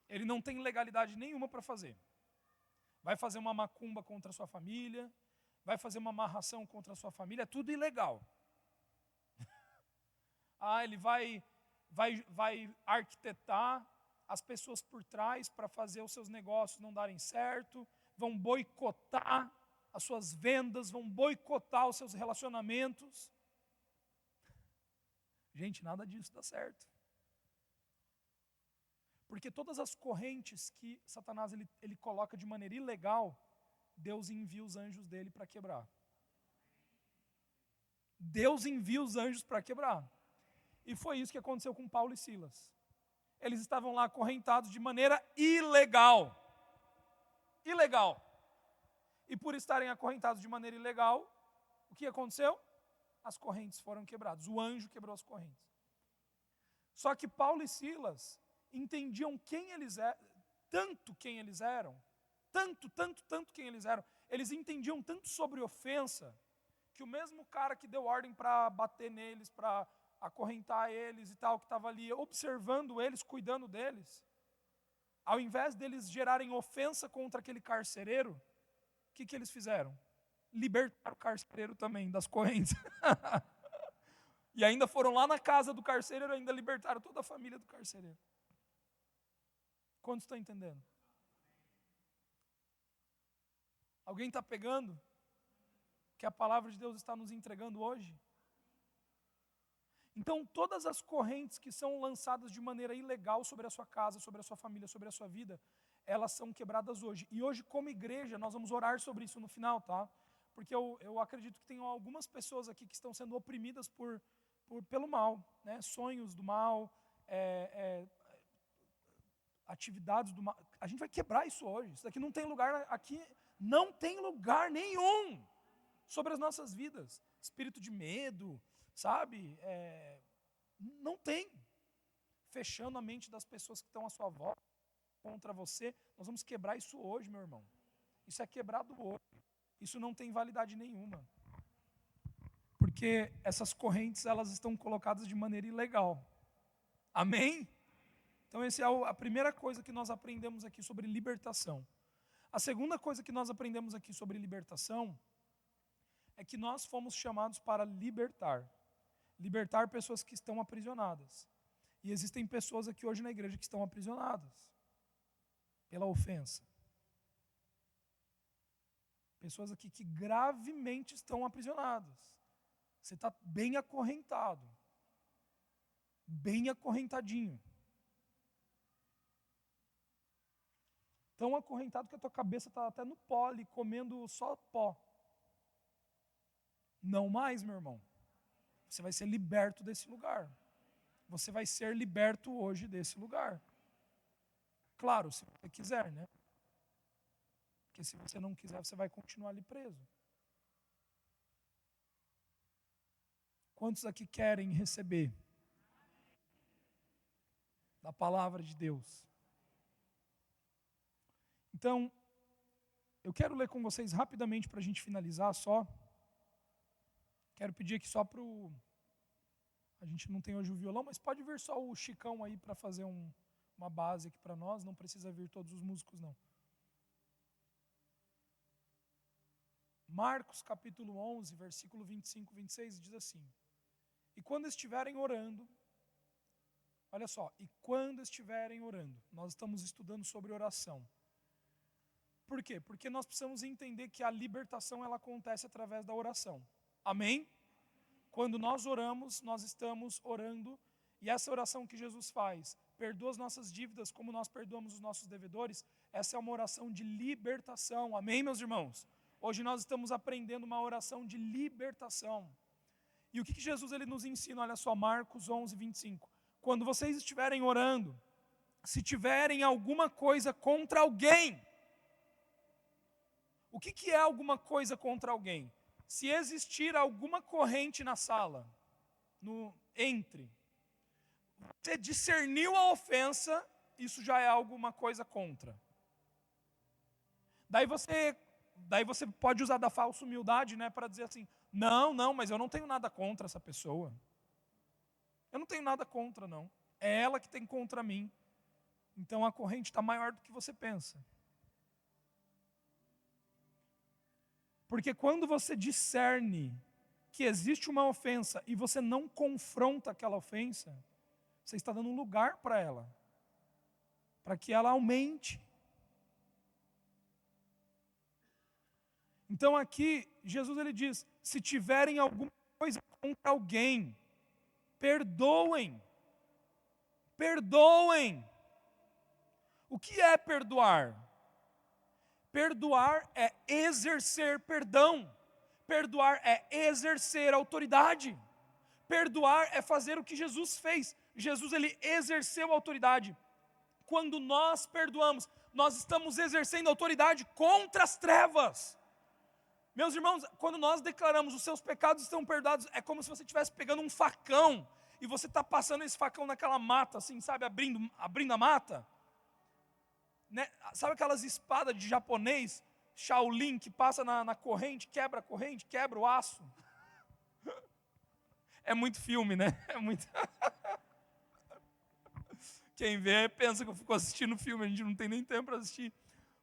Ele não tem legalidade nenhuma para fazer. Vai fazer uma macumba contra a sua família, vai fazer uma amarração contra a sua família, é tudo ilegal. Ele vai arquitetar as pessoas por trás para fazer os seus negócios não darem certo, vão boicotar as suas vendas, vão boicotar os seus relacionamentos. Gente, nada disso dá certo. Porque todas as correntes que Satanás ele coloca de maneira ilegal, Deus envia os anjos dele para quebrar. Deus envia os anjos para quebrar. E foi isso que aconteceu com Paulo e Silas. Eles estavam lá acorrentados de maneira ilegal. Ilegal. E por estarem acorrentados de maneira ilegal, o que aconteceu? as correntes foram quebradas. O anjo quebrou as correntes. Só que Paulo e Silas entendiam quem eles eram, tanto quem eles eram, tanto quem eles eram. Eles entendiam tanto sobre ofensa, que o mesmo cara que deu ordem para bater neles, para acorrentar eles e tal, que estava ali observando eles, cuidando deles, ao invés deles gerarem ofensa contra aquele carcereiro, o que eles fizeram? Libertaram o carcereiro também das correntes. E ainda foram lá na casa do carcereiro, ainda libertaram toda a família do carcereiro. Quantos estão entendendo? Alguém está pegando o que a palavra de Deus está nos entregando hoje? Então, todas as correntes que são lançadas de maneira ilegal sobre a sua casa, sobre a sua família, sobre a sua vida, elas são quebradas hoje. E hoje, como igreja, nós vamos orar sobre isso no final, tá? Porque eu acredito que tem algumas pessoas aqui que estão sendo oprimidas pelo mal, né? Sonhos do mal, atividades do mal. A gente vai quebrar isso hoje. Isso daqui não tem lugar, aqui não tem lugar nenhum sobre as nossas vidas. Espírito de medo, sabe? Não tem. Fechando a mente das pessoas que estão à sua volta contra você. Nós vamos quebrar isso hoje, meu irmão. Isso é quebrado hoje. Isso não tem validade nenhuma. Porque essas correntes, elas estão colocadas de maneira ilegal. Amém? Então essa é a primeira coisa que nós aprendemos aqui sobre libertação. A segunda coisa que nós aprendemos aqui sobre libertação é que nós fomos chamados para libertar. Libertar pessoas que estão aprisionadas. E existem pessoas aqui hoje na igreja que estão aprisionadas pela ofensa. Pessoas aqui que gravemente estão aprisionadas. Você está bem acorrentado. Bem acorrentadinho. Tão acorrentado que a tua cabeça está até no pó ali, comendo só pó. Não mais, meu irmão. Você vai ser liberto desse lugar. Você vai ser liberto hoje desse lugar. Claro, se você quiser, né? Porque se você não quiser, você vai continuar ali preso. Quantos aqui querem receber da palavra de Deus? Então, eu quero ler com vocês rapidamente para a gente finalizar só. Quero pedir aqui só para o... A gente não tem hoje o violão, mas pode vir só o Chicão aí para fazer uma base aqui para nós. Não precisa vir todos os músicos, não. Marcos capítulo 11, versículo 25, 26, diz assim: E quando estiverem orando, olha só, e quando estiverem orando, nós estamos estudando sobre oração. Por quê? Porque nós precisamos entender que a libertação ela acontece através da oração. Amém? Quando nós oramos, nós estamos orando, e essa oração que Jesus faz, perdoa as nossas dívidas como nós perdoamos os nossos devedores, essa é uma oração de libertação. Amém, meus irmãos? Hoje nós estamos aprendendo uma oração de libertação. E o que Jesus ele nos ensina? Olha só, Marcos 11, 25. Quando vocês estiverem orando, se tiverem alguma coisa contra alguém. O que é alguma coisa contra alguém? Se existir alguma corrente na sala, você discerniu a ofensa, isso já é alguma coisa contra. Daí você pode usar da falsa humildade, né, para dizer assim, não, mas eu não tenho nada contra essa pessoa. Eu não tenho nada contra, não. É ela que tem contra mim. Então a corrente está maior do que você pensa. Porque quando você discerne que existe uma ofensa e você não confronta aquela ofensa, você está dando um lugar para ela, para que ela aumente. Então aqui, Jesus ele diz, se tiverem alguma coisa contra alguém, perdoem. Perdoem. O que é perdoar? Perdoar é exercer perdão. Perdoar é exercer autoridade. Perdoar é fazer o que Jesus fez. Jesus ele exerceu autoridade. Quando nós perdoamos, nós estamos exercendo autoridade contra as trevas. Meus irmãos, quando nós declaramos os seus pecados estão perdoados, é como se você estivesse pegando um facão e você está passando esse facão naquela mata, assim, sabe, abrindo a mata. Né? Sabe aquelas espadas de japonês, Shaolin, que passa na corrente, quebra o aço? É muito filme, né? É muito... Quem vê pensa que eu fico assistindo filme, a gente não tem nem tempo para assistir.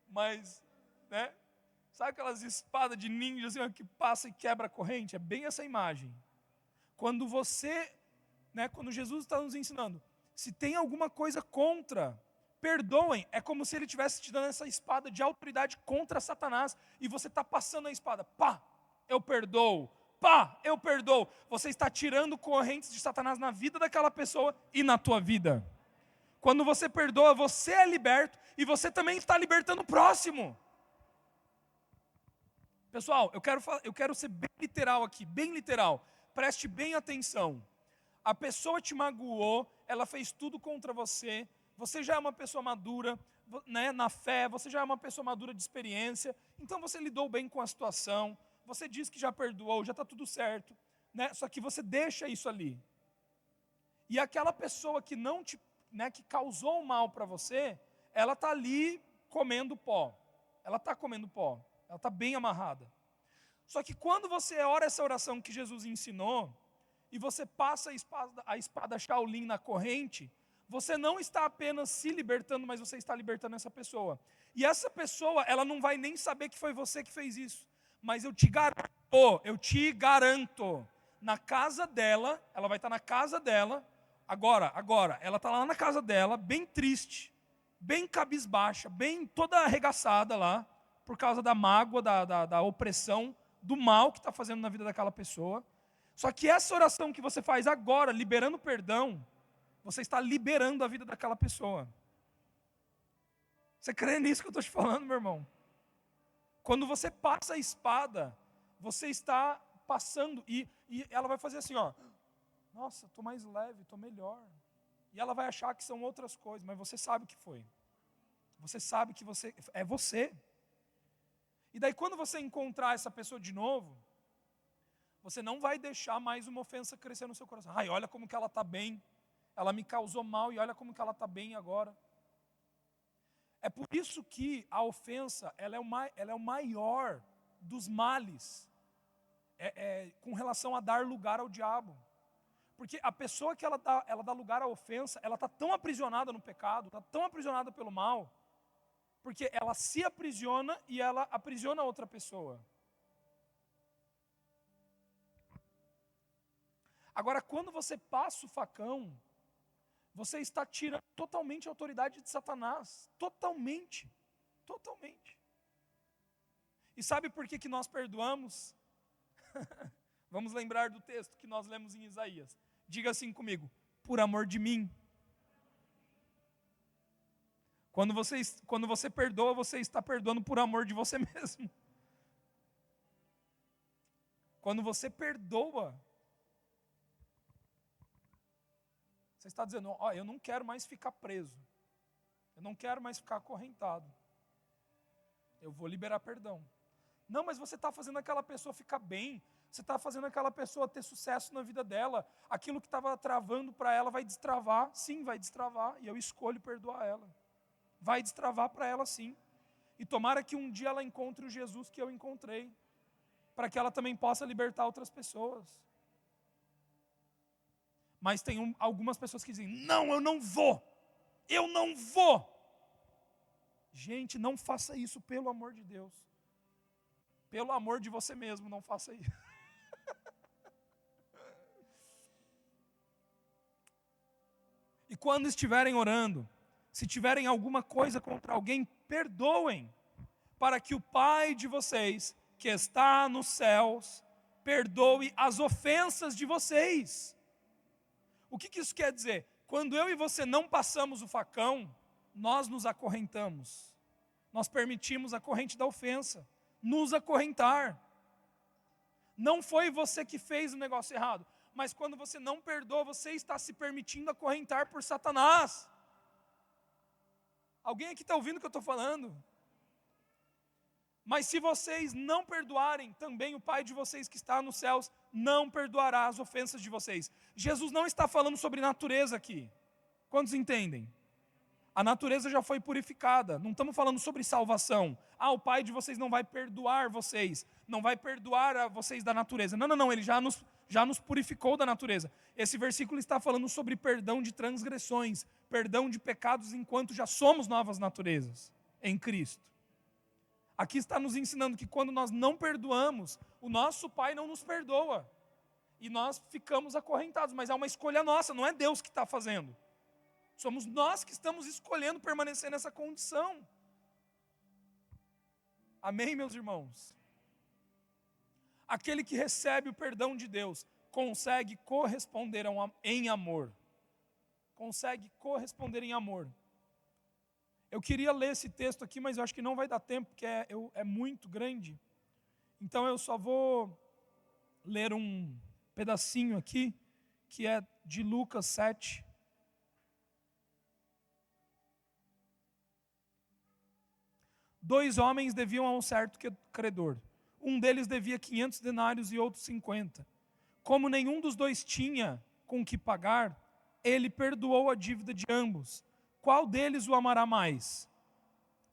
Mas, né? Sabe aquelas espadas de ninja assim, que passa e quebra a corrente? É bem essa imagem. Quando você, né, quando Jesus está nos ensinando, se tem alguma coisa contra, perdoem. É como se ele estivesse te dando essa espada de autoridade contra Satanás. E você está passando a espada. Pá, eu perdoo. Pá, eu perdoo. Você está tirando correntes de Satanás na vida daquela pessoa e na tua vida. Quando você perdoa, você é liberto e você também está libertando o próximo. Pessoal, eu quero ser bem literal aqui, bem literal. Preste bem atenção. A pessoa te magoou, ela fez tudo contra você. Você já é uma pessoa madura, né, na fé, você já é uma pessoa madura de experiência. Então você lidou bem com a situação. Você diz que já perdoou, já está tudo certo. Né? Só que você deixa isso ali. E aquela pessoa que não te, né, que causou mal para você, ela está ali comendo pó. Ela está comendo pó. Ela está bem amarrada. Só que quando você ora essa oração que Jesus ensinou, e você passa a espada Shaolin na corrente, você não está apenas se libertando, mas você está libertando essa pessoa. E essa pessoa, ela não vai nem saber que foi você que fez isso. Mas eu te garanto, na casa dela, ela vai estar na casa dela, agora, ela está lá na casa dela, bem triste, bem cabisbaixa, bem toda arregaçada lá, por causa da mágoa, da opressão, do mal que está fazendo na vida daquela pessoa. Só que essa oração que você faz agora, liberando perdão, você está liberando a vida daquela pessoa. Você crê nisso que eu estou te falando, meu irmão? Quando você passa a espada, você está passando, e ela vai fazer assim, ó. Nossa, estou mais leve, estou melhor. E ela vai achar que são outras coisas, mas você sabe o que foi. Você sabe que é você. E daí quando você encontrar essa pessoa de novo, você não vai deixar mais uma ofensa crescer no seu coração. Ai, olha como que ela está bem. Ela me causou mal e olha como que ela está bem agora. É por isso que a ofensa ela é o maior dos males com relação a dar lugar ao diabo. Porque a pessoa que ela dá lugar à ofensa, ela está tão aprisionada no pecado, está tão aprisionada pelo mal, porque ela se aprisiona e ela aprisiona outra pessoa. Agora, quando você passa o facão, você está tirando totalmente a autoridade de Satanás. Totalmente. Totalmente. E sabe por que nós perdoamos? Vamos lembrar do texto que nós lemos em Isaías. Diga assim comigo: por amor de mim. Quando você perdoa, você está perdoando por amor de você mesmo. Quando você perdoa, você está dizendo, ó, eu não quero mais ficar preso. Eu não quero mais ficar acorrentado. Eu vou liberar perdão. Não, mas você está fazendo aquela pessoa ficar bem. Você está fazendo aquela pessoa ter sucesso na vida dela. Aquilo que estava travando para ela vai destravar. Sim, vai destravar. E eu escolho perdoar ela. Vai destravar para ela sim. E tomara que um dia ela encontre o Jesus que eu encontrei. Para que ela também possa libertar outras pessoas. Mas tem algumas pessoas que dizem, não, eu não vou. Eu não vou. Gente, não faça isso, pelo amor de Deus. Pelo amor de você mesmo, não faça isso. E quando estiverem orando, se tiverem alguma coisa contra alguém, perdoem, para que o Pai de vocês, que está nos céus, perdoe as ofensas de vocês. O que isso quer dizer? Quando eu e você não passamos o facão, nós nos acorrentamos. Nós permitimos a corrente da ofensa nos acorrentar. Não foi você que fez o negócio errado, mas quando você não perdoa, você está se permitindo acorrentar por Satanás. Alguém aqui está ouvindo o que eu estou falando? Mas se vocês não perdoarem, também o Pai de vocês que está nos céus não perdoará as ofensas de vocês. Jesus não está falando sobre natureza aqui. Quantos entendem? A natureza já foi purificada. Não estamos falando sobre salvação. O Pai de vocês não vai perdoar vocês. Não vai perdoar a vocês da natureza. Não. Ele já nos purificou da natureza. Esse versículo está falando sobre perdão de transgressões. Perdão de pecados enquanto já somos novas naturezas em Cristo. Aqui está nos ensinando que quando nós não perdoamos, o nosso Pai não nos perdoa. E nós ficamos acorrentados. Mas é uma escolha nossa, não é Deus que está fazendo. Somos nós que estamos escolhendo permanecer nessa condição. Amém, meus irmãos? Aquele que recebe o perdão de Deus consegue corresponder em amor. Consegue corresponder em amor. Eu queria ler esse texto aqui, mas eu acho que não vai dar tempo, porque é muito grande. Então eu só vou ler um pedacinho aqui, que é de Lucas 7. Dois homens deviam a um certo credor. Um deles devia 500 denários e outro 50. Como nenhum dos dois tinha com que pagar, ele perdoou a dívida de ambos. Qual deles o amará mais?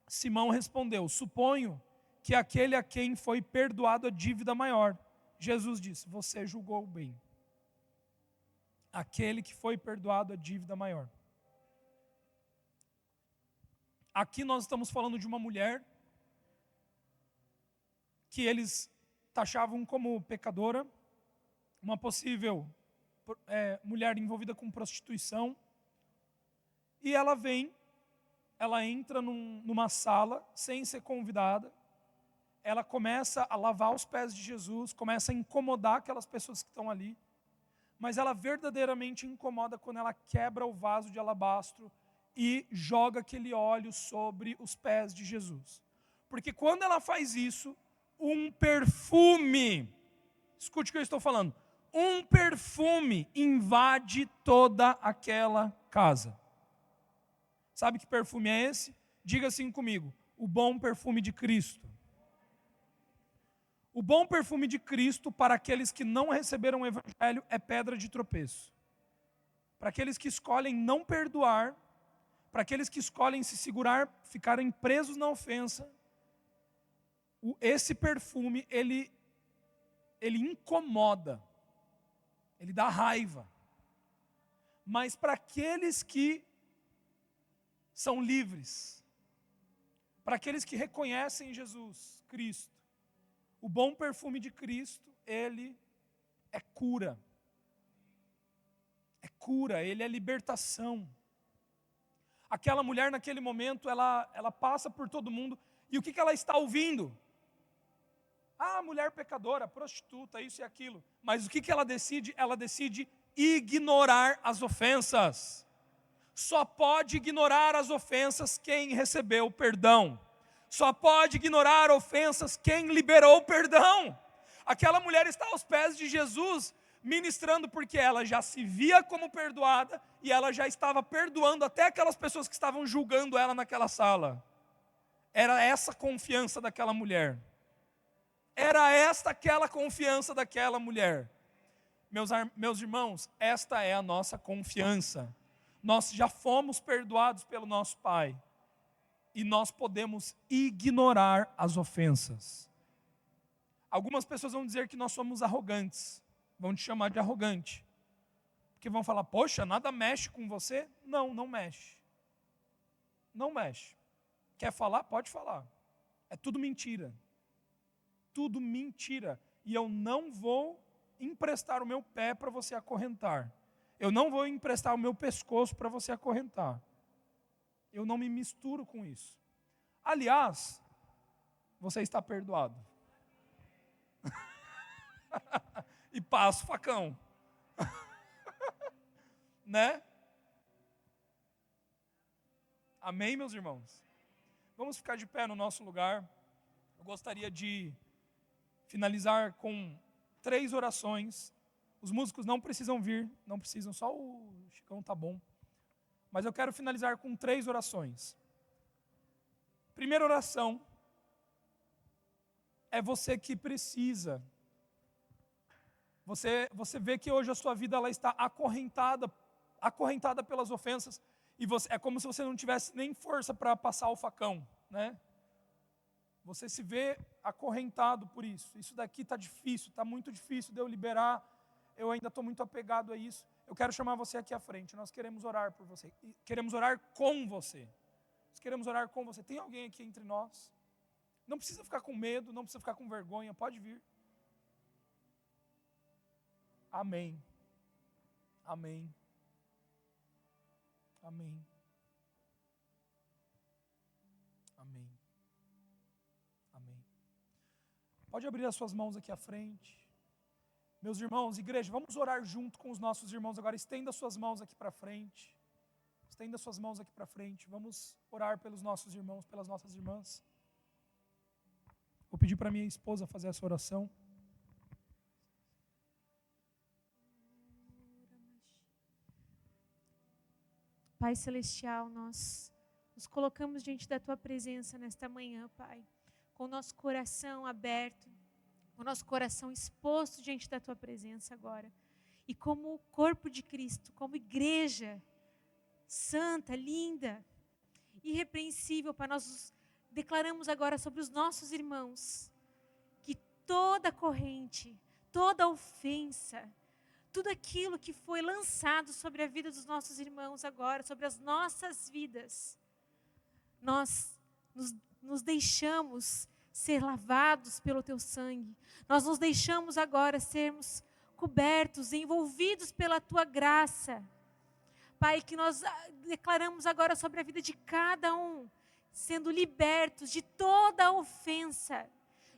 Simão respondeu: suponho que aquele a quem foi perdoado a dívida maior. Jesus disse: você julgou bem. Aquele que foi perdoado a dívida maior. Aqui nós estamos falando de uma mulher que eles taxavam como pecadora, uma possível mulher envolvida com prostituição. E ela entra numa sala sem ser convidada, ela começa a lavar os pés de Jesus, começa a incomodar aquelas pessoas que estão ali, mas ela verdadeiramente incomoda quando ela quebra o vaso de alabastro e joga aquele óleo sobre os pés de Jesus. Porque quando ela faz isso, um perfume, escute o que eu estou falando, um perfume invade toda aquela casa. Sabe que perfume é esse? Diga assim comigo: o bom perfume de Cristo. O bom perfume de Cristo para aqueles que não receberam o Evangelho é pedra de tropeço. Para aqueles que escolhem não perdoar, para aqueles que escolhem se segurar, ficarem presos na ofensa, esse perfume, ele incomoda, ele dá raiva. Mas para aqueles que são livres, para aqueles que reconhecem Jesus Cristo, o bom perfume de Cristo, ele é cura. É cura, ele é libertação. Aquela mulher naquele momento, ela passa por todo mundo, e o que ela está ouvindo? Mulher pecadora, prostituta, isso e aquilo. Mas o que ela decide? Ela decide ignorar as ofensas. Só pode ignorar as ofensas quem recebeu perdão. Só pode ignorar ofensas quem liberou perdão. Aquela mulher está aos pés de Jesus, ministrando porque ela já se via como perdoada e ela já estava perdoando até aquelas pessoas que estavam julgando ela naquela sala. Era essa confiança daquela mulher. Era aquela confiança daquela mulher. Meus irmãos, esta é a nossa confiança. Nós já fomos perdoados pelo nosso Pai. E nós podemos ignorar as ofensas. Algumas pessoas vão dizer que nós somos arrogantes. Vão te chamar de arrogante. Porque vão falar: poxa, nada mexe com você? Não, não mexe. Não mexe. Quer falar? Pode falar. É tudo mentira. Tudo mentira. E eu não vou emprestar o meu pé para você acorrentar. Eu não vou emprestar o meu pescoço para você acorrentar. Eu não me misturo com isso. Aliás, você está perdoado. E passa o facão. Né? Amém, meus irmãos? Vamos ficar de pé no nosso lugar. Eu gostaria de finalizar com 3 orações. Os músicos não precisam vir, não precisam, só o Chicão tá bom. Mas eu quero finalizar com 3 orações. Primeira oração. é você que precisa. Você vê que hoje a sua vida ela está acorrentada pelas ofensas, e é como se você não tivesse nem força para passar o facão, né? Você se vê acorrentado por isso. Isso daqui está difícil, está muito difícil de eu liberar, eu ainda estou muito apegado a isso. Eu quero chamar você aqui à frente, nós queremos orar por você, queremos orar com você. Nós queremos orar com você. Tem alguém aqui entre nós? Não precisa ficar com medo, não precisa ficar com vergonha, pode vir. Amém. Amém. Amém. Amém. Amém. Pode abrir as suas mãos aqui à frente. Meus irmãos, igreja, vamos orar junto com os nossos irmãos agora. Estenda suas mãos aqui para frente. Estenda suas mãos aqui para frente. Vamos orar pelos nossos irmãos, pelas nossas irmãs. Vou pedir para minha esposa fazer essa oração. Pai Celestial, nós nos colocamos diante da Tua presença nesta manhã, Pai, com o nosso coração aberto, com o nosso coração exposto diante da Tua presença agora. E como corpo de Cristo, como igreja santa, linda, irrepreensível, Pai, nós declaramos agora sobre os nossos irmãos que toda corrente, toda ofensa, tudo aquilo que foi lançado sobre a vida dos nossos irmãos agora, sobre as nossas vidas, nós nos deixamos ser lavados pelo Teu sangue. Nós nos deixamos agora sermos cobertos, envolvidos pela Tua graça. Pai, que nós declaramos agora sobre a vida de cada um, sendo libertos de toda ofensa,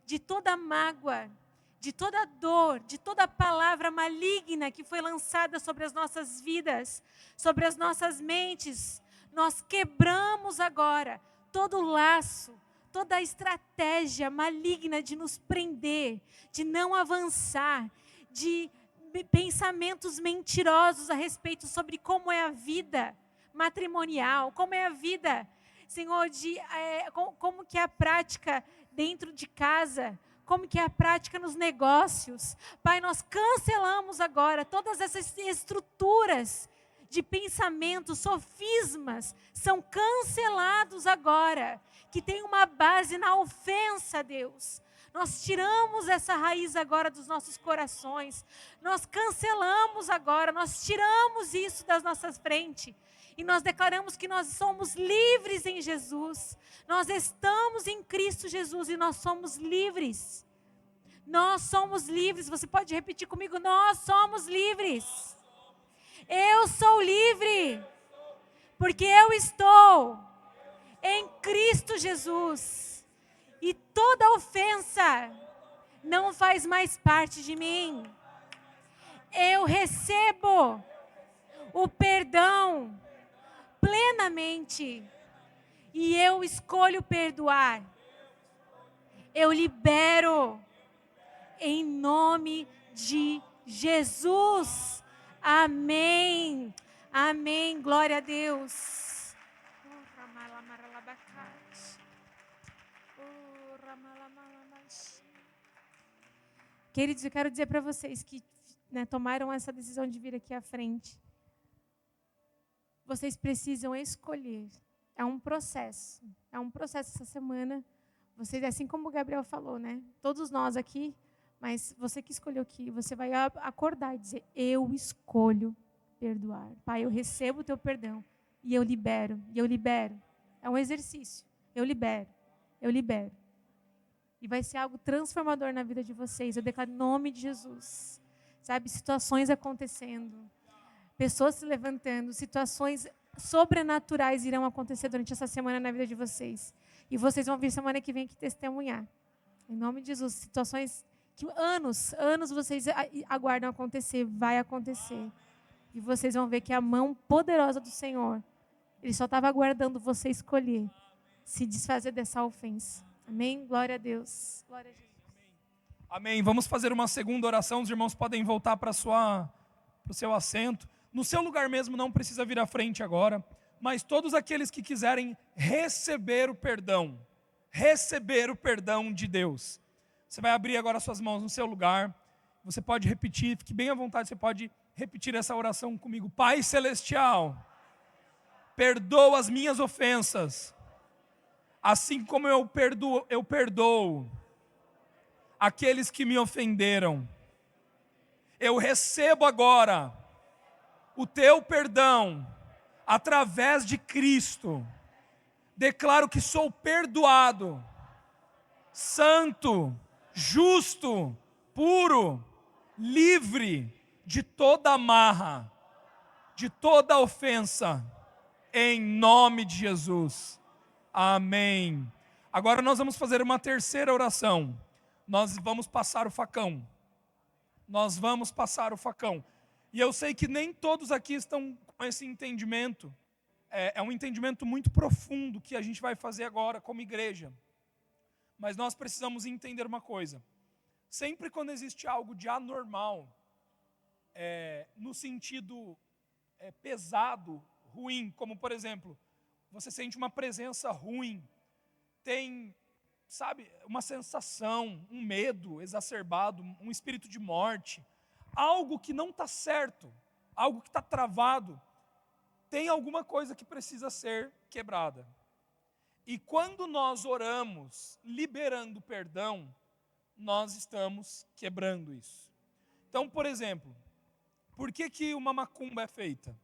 de toda mágoa, de toda dor, de toda palavra maligna que foi lançada sobre as nossas vidas, sobre as nossas mentes. Nós quebramos agora todo laço, toda a estratégia maligna de nos prender, de não avançar, de pensamentos mentirosos a respeito sobre como é a vida matrimonial, como é a vida, Senhor, como que é a prática dentro de casa, como que é a prática nos negócios. Pai, nós cancelamos agora todas essas estruturas de pensamentos, sofismas, são cancelados agora, que tem uma base na ofensa, Deus. Nós tiramos essa raiz agora dos nossos corações, nós cancelamos agora, nós tiramos isso das nossas frentes, e nós declaramos que nós somos livres em Jesus. Nós estamos em Cristo Jesus e nós somos livres. Nós somos livres. Você pode repetir comigo? Nós somos livres. Eu sou livre. Porque eu estou em Cristo Jesus. E toda ofensa não faz mais parte de mim. Eu recebo o perdão plenamente, e eu escolho perdoar. Eu libero em nome de Jesus. Amém. Amém. Glória a Deus. Queridos, eu quero dizer para vocês que tomaram essa decisão de vir aqui à frente. Vocês precisam escolher. É um processo essa semana. Vocês, assim como o Gabriel falou, todos nós aqui, mas você que escolheu aqui, você vai acordar e dizer: eu escolho perdoar. Pai, eu recebo o teu perdão e eu libero. É um exercício. Eu libero. E vai ser algo transformador na vida de vocês. Eu declaro em nome de Jesus. Sabe, situações acontecendo, pessoas se levantando, situações sobrenaturais irão acontecer durante essa semana na vida de vocês. E vocês vão vir semana que vem aqui testemunhar. Em nome de Jesus, situações que anos vocês aguardam acontecer, vai acontecer. E vocês vão ver que a mão poderosa do Senhor, Ele só estava aguardando você escolher se desfazer dessa ofensa. Amém? Glória a Deus. Glória a Jesus. Amém. Vamos fazer uma segunda oração. Os irmãos podem voltar para o seu assento. No seu lugar mesmo, não precisa vir à frente agora, mas todos aqueles que quiserem receber o perdão de Deus, Você vai abrir agora suas mãos no seu lugar. Você pode repetir, fique bem à vontade, você pode repetir essa oração comigo. Pai Celestial, perdoa as minhas ofensas, assim como eu perdoo aqueles que me ofenderam. Eu recebo agora o teu perdão através de Cristo. Declaro que sou perdoado, santo, justo, puro, livre de toda amarra, de toda ofensa, em nome de Jesus. Amém. Agora nós vamos fazer uma terceira oração. Nós vamos passar o facão. Nós vamos passar o facão. E eu sei que nem todos aqui estão com esse entendimento. É um entendimento muito profundo que a gente vai fazer agora como igreja. Mas nós precisamos entender uma coisa. Sempre quando existe algo de anormal, no sentido pesado, ruim, como por exemplo, você sente uma presença ruim, tem, sabe, uma sensação, um medo exacerbado, um espírito de morte, algo que não está certo, algo que está travado, tem alguma coisa que precisa ser quebrada. E quando nós oramos liberando perdão, nós estamos quebrando isso. Então, por exemplo, por que uma macumba é feita?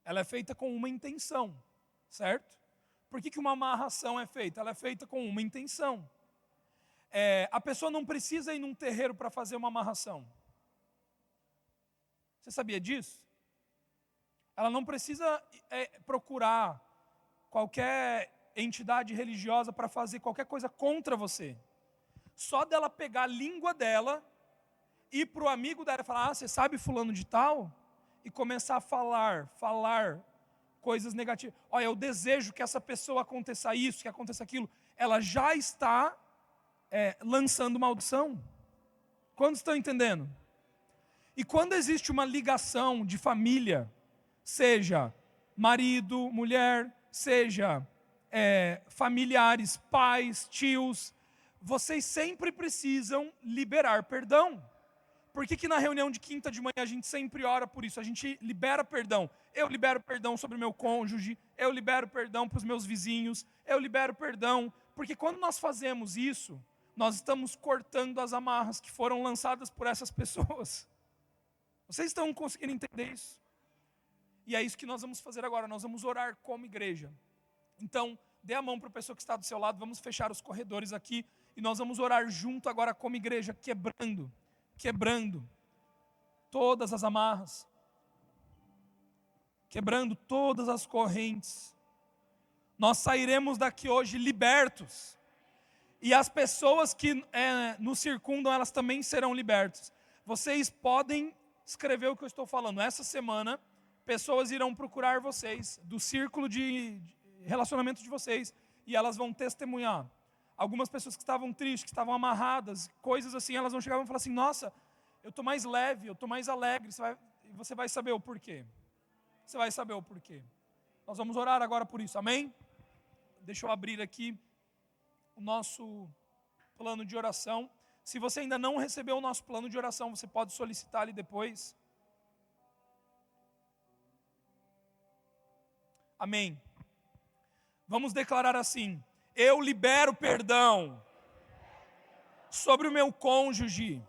Ela é feita com uma intenção, certo? Por que uma amarração é feita? Ela é feita com uma intenção. A pessoa não precisa ir num terreiro para fazer uma amarração. Você sabia disso? Ela não precisa procurar qualquer entidade religiosa para fazer qualquer coisa contra você. Só dela pegar a língua dela, ir para o amigo dela e falar, você sabe fulano de tal? E começar a falar coisas negativas. Olha, eu desejo que essa pessoa aconteça isso, que aconteça aquilo. Ela já está lançando maldição. Quantos estão entendendo? E quando existe uma ligação de família, seja marido, mulher, seja familiares, pais, tios, vocês sempre precisam liberar perdão. Por que na reunião de quinta de manhã a gente sempre ora por isso? A gente libera perdão. Eu libero perdão sobre o meu cônjuge, eu libero perdão para os meus vizinhos, eu libero perdão. Porque quando nós fazemos isso, nós estamos cortando as amarras que foram lançadas por essas pessoas. Vocês estão conseguindo entender isso? E é isso que nós vamos fazer agora, nós vamos orar como igreja. Então, dê a mão para a pessoa que está do seu lado, vamos fechar os corredores aqui, e nós vamos orar junto agora como igreja, quebrando todas as amarras, quebrando todas as correntes. Nós sairemos daqui hoje libertos, e as pessoas que nos circundam, elas também serão libertas. Vocês podem escrever o que eu estou falando. Essa semana, pessoas irão procurar vocês, do círculo de relacionamento de vocês, e elas vão testemunhar. Algumas pessoas que estavam tristes, que estavam amarradas, coisas assim, elas vão chegar e vão falar assim, nossa, eu estou mais leve, eu estou mais alegre. Você vai saber o porquê. Você vai saber o porquê. Nós vamos orar agora por isso, amém? Deixa eu abrir aqui o nosso plano de oração. Se você ainda não recebeu o nosso plano de oração, você pode solicitar ali depois. Amém. Vamos declarar assim: eu libero perdão sobre o meu cônjuge,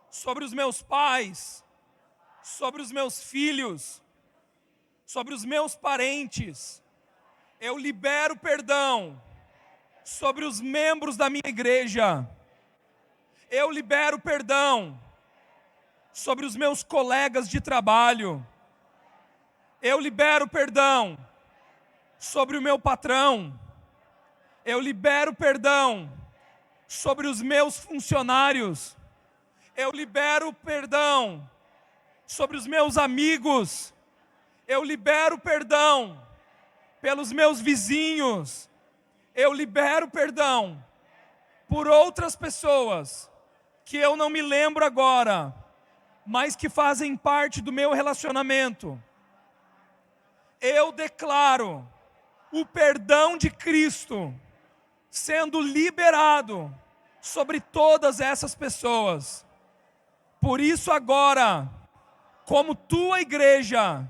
sobre os meus pais, sobre os meus filhos, sobre os meus parentes. Eu libero perdão sobre os membros da minha igreja. Eu libero perdão sobre os meus colegas de trabalho. Eu libero perdão sobre o meu patrão. Eu libero perdão sobre os meus funcionários. Eu libero perdão sobre os meus amigos. Eu libero perdão pelos meus vizinhos. Eu libero perdão por outras pessoas que eu não me lembro agora, mas que fazem parte do meu relacionamento. Eu declaro o perdão de Cristo sendo liberado sobre todas essas pessoas. Por isso agora, como tua igreja,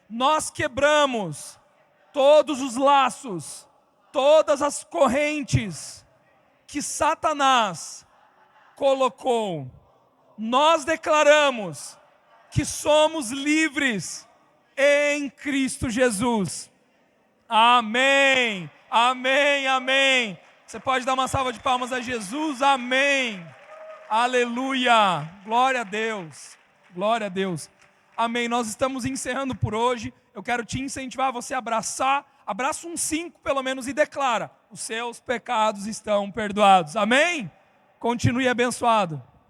nós quebramos todos os laços, todas as correntes que Satanás colocou. Nós declaramos que somos livres em Cristo Jesus. Amém, amém, amém. Você pode dar uma salva de palmas a Jesus? Amém, aleluia, glória a Deus, glória a Deus. Amém, nós estamos encerrando por hoje. Eu quero te incentivar a você abraça um 5 pelo menos e declara: os seus pecados estão perdoados. Amém? Continue abençoado.